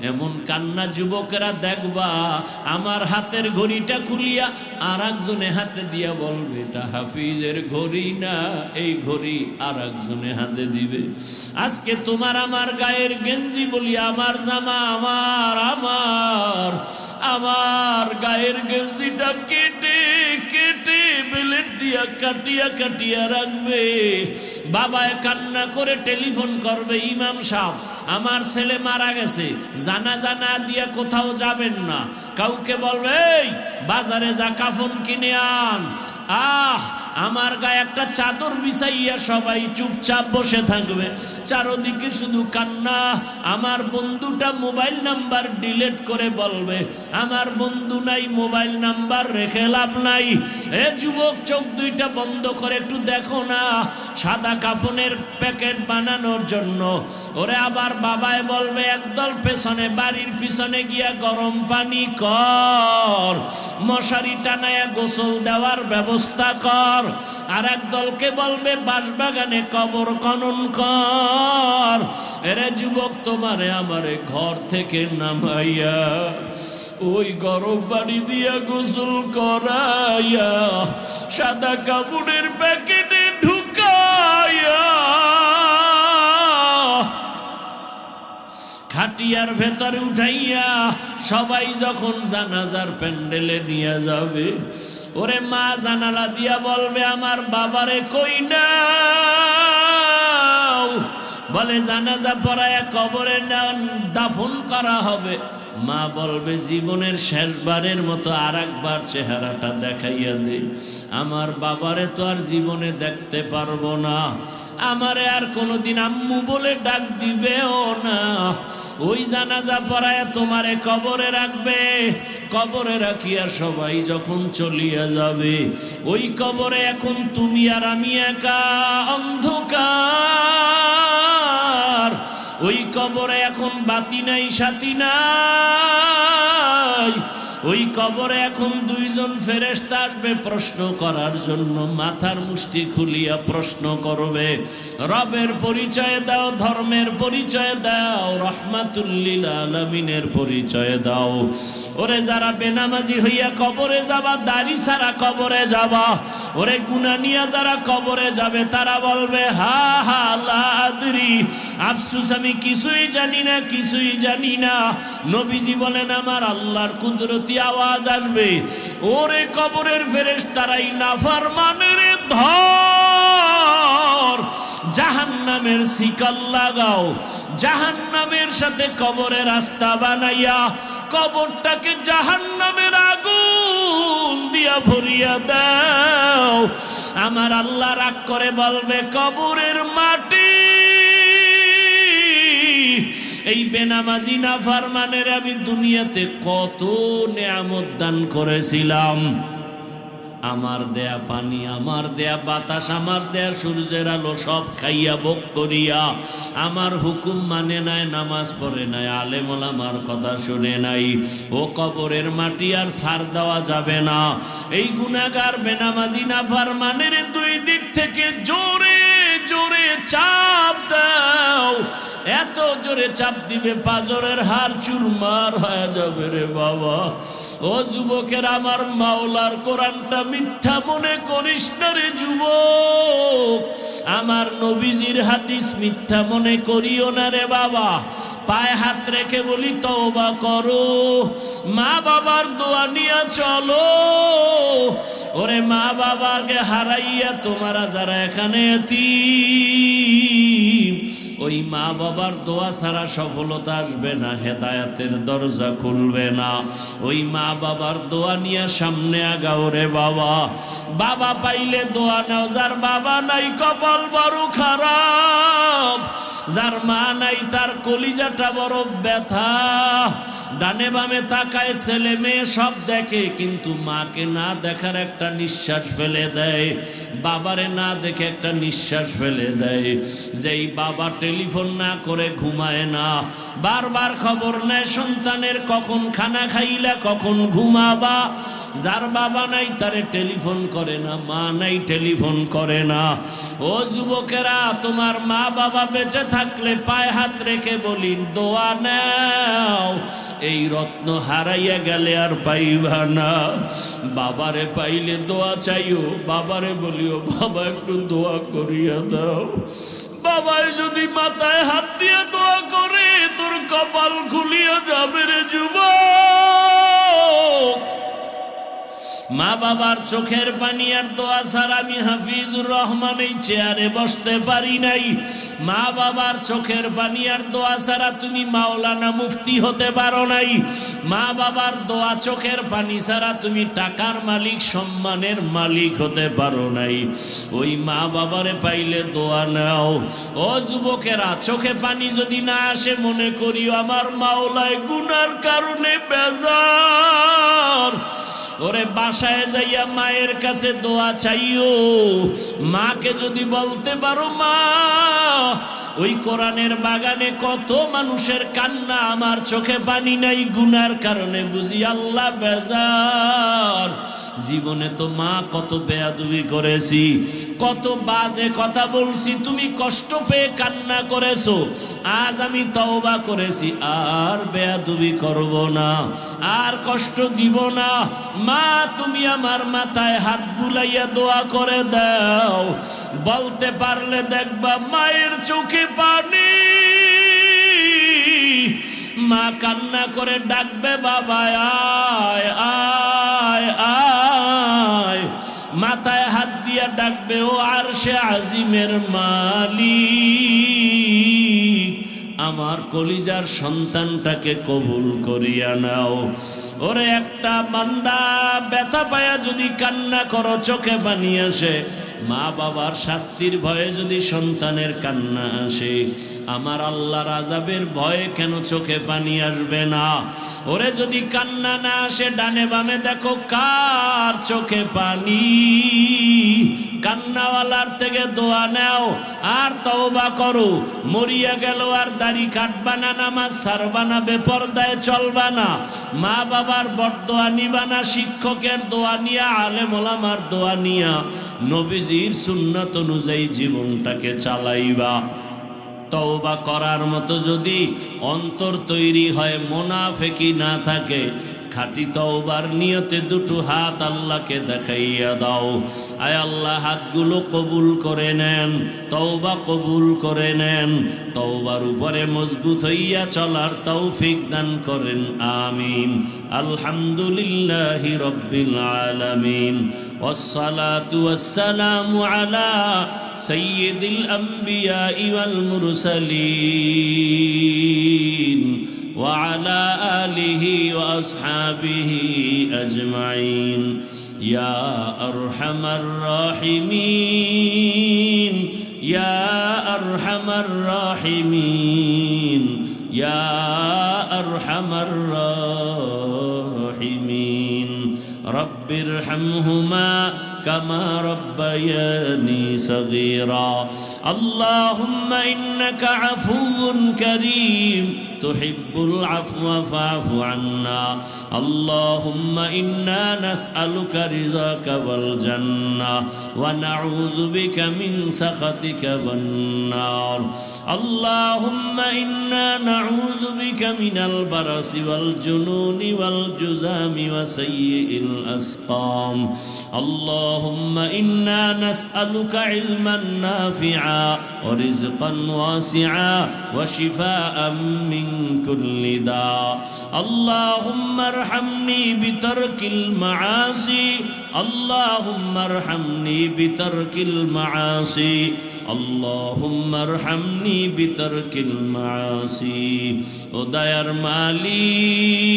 এমন কান্না যুবকেরা দেখবা, আমার হাতের ঘড়িটা খুলিয়া আর একজনে হাতে দিয়া বলবে, এটা হাফিজের ঘড়ি না, এই ঘড়ি আর একজনে হাতে দিবে। আজকে তোমার আমার গায়ের গেঞ্জি বলি আমার জামা, আমার আমার আমার গায়ের গেঞ্জিটা কেটে কেটে বেলেট দিয়া কাটিয়া কাটিয়া রাখবে। বাবায় কান্না করে টেলিফোন করবে, ইমাম সাহেব আমার ছেলে মারা গেছে, জানাজা না দিয়া কোথাও যাবেন না। কাউকে বলবে, এই বাজারে যা কাফন কিনে আন। আমার গায়ে একটা চাদর বিছাইয়া সবাই চুপচাপ বসে থাকবে, চারদিকে শুধু কান্না। আমার বন্ধুটা মোবাইল নাম্বার ডিলিট করে বলবে, আমার বন্ধু নাই, মোবাইল নাম্বার রেখে লাভ নাই। এ যুবক, চোখ দুইটা বন্ধ করে একটু দেখো না, সাদা কাফনের প্যাকেট বানানোর জন্য। ওরে আবার বাবায় বলবে, একদল পেছনে, বাড়ির পিছনে গিয়া গরম পানি কর, মশারি টানায়া গোসল দেওয়ার ব্যবস্থা কর। আর এক দলকে বলবে, বাঁশবাগানে কবর খনন কর। এরে যুবক, তোমারে আমারে ঘর থেকে নামাইয়া ওই গরম পানি দিয়া গোসল করাইয়া, সাদা কাপড়ের প্যাকেটে ঢুকাইয়া, খাটিয়ার ভেতরে উঠাইয়া সবাই যখন জানাজার প্যান্ডেলে নিয়ে যাবে, ওরে মা জানালা দিয়া বলবে, আমার বাবারে কই নাও। বলে, জানাজা পড়ায়া কবরে দাফন করা হবে। মা বলবে, জীবনের শেষবারের মতো আর একবার চেহারাটা দেখাইয়া দে, আমার বাবারে তো আর জীবনে দেখতে পারবো না, আমারে আর কোনোদিন আম্মু বলে ডাক দিবেও না। ওই জানাজা পড়ায়া তোমারে কবরে রাখবে, কবরে রাখিয়া সবাই যখন চলিয়া যাবে, ওই কবরে এখন তুমি আর আমি একা, অন্ধকার। ওই কবরে এখন বাতি নাই, সাথী নাই। ওই কবরে এখন দুইজন ফেরেশতা আসবে প্রশ্ন করার জন্য, মাথার মুষ্টি খুলিয়া প্রশ্ন করবে, রবের পরিচয় দাও, ধর্মের পরিচয় দাও, রহমাতুল লিল আলামিনের পরিচয় দাও। ওরে যারা বেনামাজি হইয়া কবরে যাবা, দাড়ি ছাড়া কবরে যাবা, ওরে গুনাহ নিয়া যারা কবরে যাবে, তারা বলবে, হা হা লা আদরি, আফসোস আমি কিছুই জানি না, কিছুই জানি না। নবীজি বলেন, আমার আল্লাহর কুদরতি আওয়াজ আসবে, ওরে কবরের ফেরেশতারাই নাফরমানের ধর, জাহান্নামের শিকল লাগাও, জাহান্নামের সাথে কবরের রাস্তা বানাইয়া কবরটাকে জাহান্নামের আগুন দিয়া ভরিয়া দাও। আমার আল্লাহ রাগ করে বলবে, কবরের মাটি এই বেনামাজি নাফরমানের আমি দুনিয়াতে কত নেয়ামত দান করেছিলাম, আমার দেয়া পানি, আমার দেয়া বাতাস, আমার দেয়া সূর্যের আলো সব খাইয়া ভোগ করিয়া আমার হুকুম মানে নাই, নামাজ পড়ে নাই, আলেম ওলামার কথা শুনে নাই। ও কবরের মাটি আর ছাড় দেওয়া যাবে না। এই গুনাহগার বেনামাজি নাফরমানের দুই দিক থেকে জোরে জোরে চাপ দাও, এত জোরে চাপ দিবে পাজরের হাড় চুরমার হয়ে যাবে রে বাবা। ও যুবকের, আমার মাওলার কোরআনটা মিথ্যা মনে করিস না রে যুবক, আমার নবীজির হাদিস মিথ্যা মনে করিও না রে বাবা। পায়ে হাত রেখে বলি তওবা করো, মা বাবার দোয়া নিয়ে চলো। ওরে মা বাবাকে হারাইয়া তোমরা যারা এখানে এতিম, ওই মা বাবার দোয়া ছাড়া সফলতা আসবে না, হেদায়েতের দরজা খুলবে না। ওই মা বাবার দোয়া নিয়ে সামনে আগাও রে বাবা। বাবা পাইলে দোয়া নাও, যার বাবা নাই কপাল বড় খারাপ, যার মা নাই তার কলিজাটা বড় ব্যথা। ডানে বামে তাকায়, ছেলে মেয়ে সব দেখে, কিন্তু মাকে না দেখার একটা নিঃশ্বাস ফেলে দেয়, বাবারে না দেখে একটা নিঃশ্বাস ফেলে দেয়। যেই বাবা টেলিফোন না করে ঘুমায় না, বারবার খবর নেয় সন্তানের কখন খানা খাইলা, কখন ঘুমাবা, যার বাবা নাই তারে টেলিফোন করে না, মা নাই টেলিফোন করে না। ও যুবকেরা, তোমার মা বাবা বেঁচে থাকলে পায়ে হাত রেখে বলি দোয়া নাও, এই রত্ন হারাইয়া গেলে আর পাইবা না। বাবারে পাইলে দোয়া চাইও, বাবারে বলিও বাবা একটু দোয়া করিয়া দাও। বাবাই যদি মাথায় হাত দিয়ে দোয়া করে, তোর কপাল খুলিয়া যাবে রে যুবক। মা বাবার চোখের পানি আর দোয়া ছাড়া আমি হাফিজুর রহমান এই চেয়ারে বসতে পারি নাই। মা বাবার চোখের পানি আর দোয়া ছাড়া তুমি মাওলানা মুফতি হতে পারো নাই। মা বাবার দোয়া চোখের পানি ছাড়া তুমি টাকার মালিক, সম্মানের মালিক হতে পারো নাই। ওই মা বাবারে পাইলে দোয়া নাও। ও যুবকেরা, চোখে পানি যদি না আসে, মনে করিও আমার মাওলায় গুনার কারণে বেজার। ওরে বাসায় যাইয়া মায়ের কাছে দোয়া চাইও। মাকে যদি বলতে পারো, মা ওই কোরআনের বাগানে কত মানুষের কান্না, আমার চোখে পানি নাই গুনার কারণে, বুঝি আল্লাহ বেজার। জীবনে তো মা কত বেয়াদবি করেছি, কত বাজে কথা বলছি, তুমি কষ্ট পেয়ে কান্না করেছো। আজ আমি তওবা করেছি, আর বেয়াদবি করব না, আর কষ্ট দিব না। মা তুমি আমার মাথায় হাত বুলাইয়া দোয়া করে দাও। বলতে পারলে দেখবা মায়ের চোখে পানি, মা কান্না করে ডাকবে বাবা আয় আয় আয়। মাথায় হাত দিয়া ডাকবে ও আরশে আজিমের মালিক, আমার কলিজার সন্তানটাকে কবুল করিয়া নাও। ওরে একটা বান্দা ব্যথা পায়া যদি কান্না করো, চোখে পানি আসে, মা বাবার শাস্তির ভয়ে যদি সন্তানের কান্না আসে, আমার আল্লাহর আযাবের ভয়ে কেন চোখে পানি আসবে না? ওরে যদি কান্না না আসে, ডানে বামে দেখো কার চোখে পানি। কান্নাওয়ালার থেকে দোয়া নাও আর তওবা করো। মরিয়া গেল আর দাড়ি কাটবা না, নামাজ ছাড়বা না, বেপরদায় চলবা না, মা বাবার বরদোয়া নিবা না, শিক্ষকের দোয়া নিয়া, আলেম ওলামার দোয়া নিয়া, নবীজির সুন্নাত অনুযায়ী জীবনটাকে চালাইবা। তওবা করার মতো যদি অন্তর তৈরি হয়, মুনাফিকি না থাকে, খাঁটি তওবার নিয়তে দুটো হাত আল্লাহকে দেখাইয়া দাও। আয় আল্লাহ, হাতগুলো কবুল করে নেন, তওবা কবুল করে নেন, তওবার উপরে মজবুত হইয়া চলার তৌফিক দান করেন, আমিন। আলহামদুলিল্লাহি রাব্বিল আলামিন, ওয়াসসালাতু ওয়াসসালামু আলা সাইয়্যিদিল আমবিয়া ওয়াল মুরসালিন وعلى آله وأصحابه أجمعين يا أرحم الراحمين يا أرحم الراحمين يا أرحم الراحمين رب ارحمهما كما ربياني صغيرا اللهم إنك عفو كريم তুহিব্বুল আফওয়া ফা'ফু আন্না আল্লাহুম্মা ইন্না নাসআলুকা রিযাকা ওয়াল জান্নাহ ওয়া নাউযু বিকা মিন সাখাতিকা ওয়ান নার আল্লাহুম্মা ইন্না নাউযু বিকা মিনাল বারাসি ওয়াল জুনুনি ওয়াল জুযামি ওয়া সাইয়্যিল আসকাম আল্লাহুম্মা ইন্না নাসআলুকা ইলমান নাফিআ ওয়া রিজকান ওয়াসিআ ওয়া শিফাআম মিন কুল্লি দা আল্লাহুম্মা আরহামনি বিতারকিল মাআসি আল্লাহুম্মা আরহামনি বিতারকিল মাআসি আল্লাহুম্মা আরহামনি বিতারকিল মাআসি ও দয়ার মালিক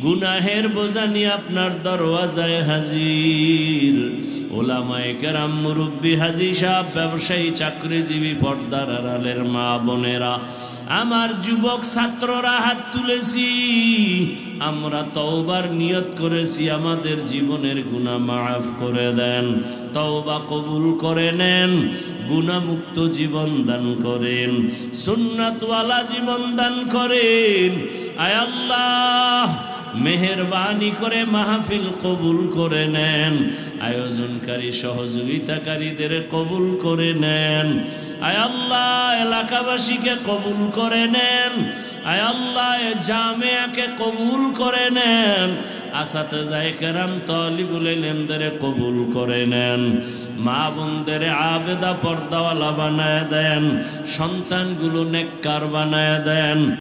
গুনাহের বোঝা নিয়ে আপনার দরওয়াজায় হাজির ওলামায়ে কেরাম মুরব্বী হাজী সাহেব ব্যবসায়ী চাকরিজীবী পর্দার আড়ালের মা বোনেরা আমার যুবক ছাত্ররা হাত তুলেছি আমরা তওবার নিয়ত করেছি আমাদের জীবনের গুনাহ মাফ করে দেন তওবা কবুল করে নেন গুনাহমুক্ত জীবন দান করেন সুন্নাতওয়ালা জীবন দান করেন আয় আল্লাহ মেহেরবানি করে মাহফিল কবুল করে নেন আয়োজনকারী সহযোগিতাকারীদের কবুল করে নেন আয় আল্লাহ এলাকাবাসীকে কবুল করে নেন আয় আল্লাহ জামিয়াকে কবুল করে নেন আসাতেজায়ে কেরাম তালিবুল ইলমদের কবুল করে নেন মা বোনদের আবেদা পর্দাওয়ালা বানায় দেন সন্তানগুলো নেককার বানায় দেন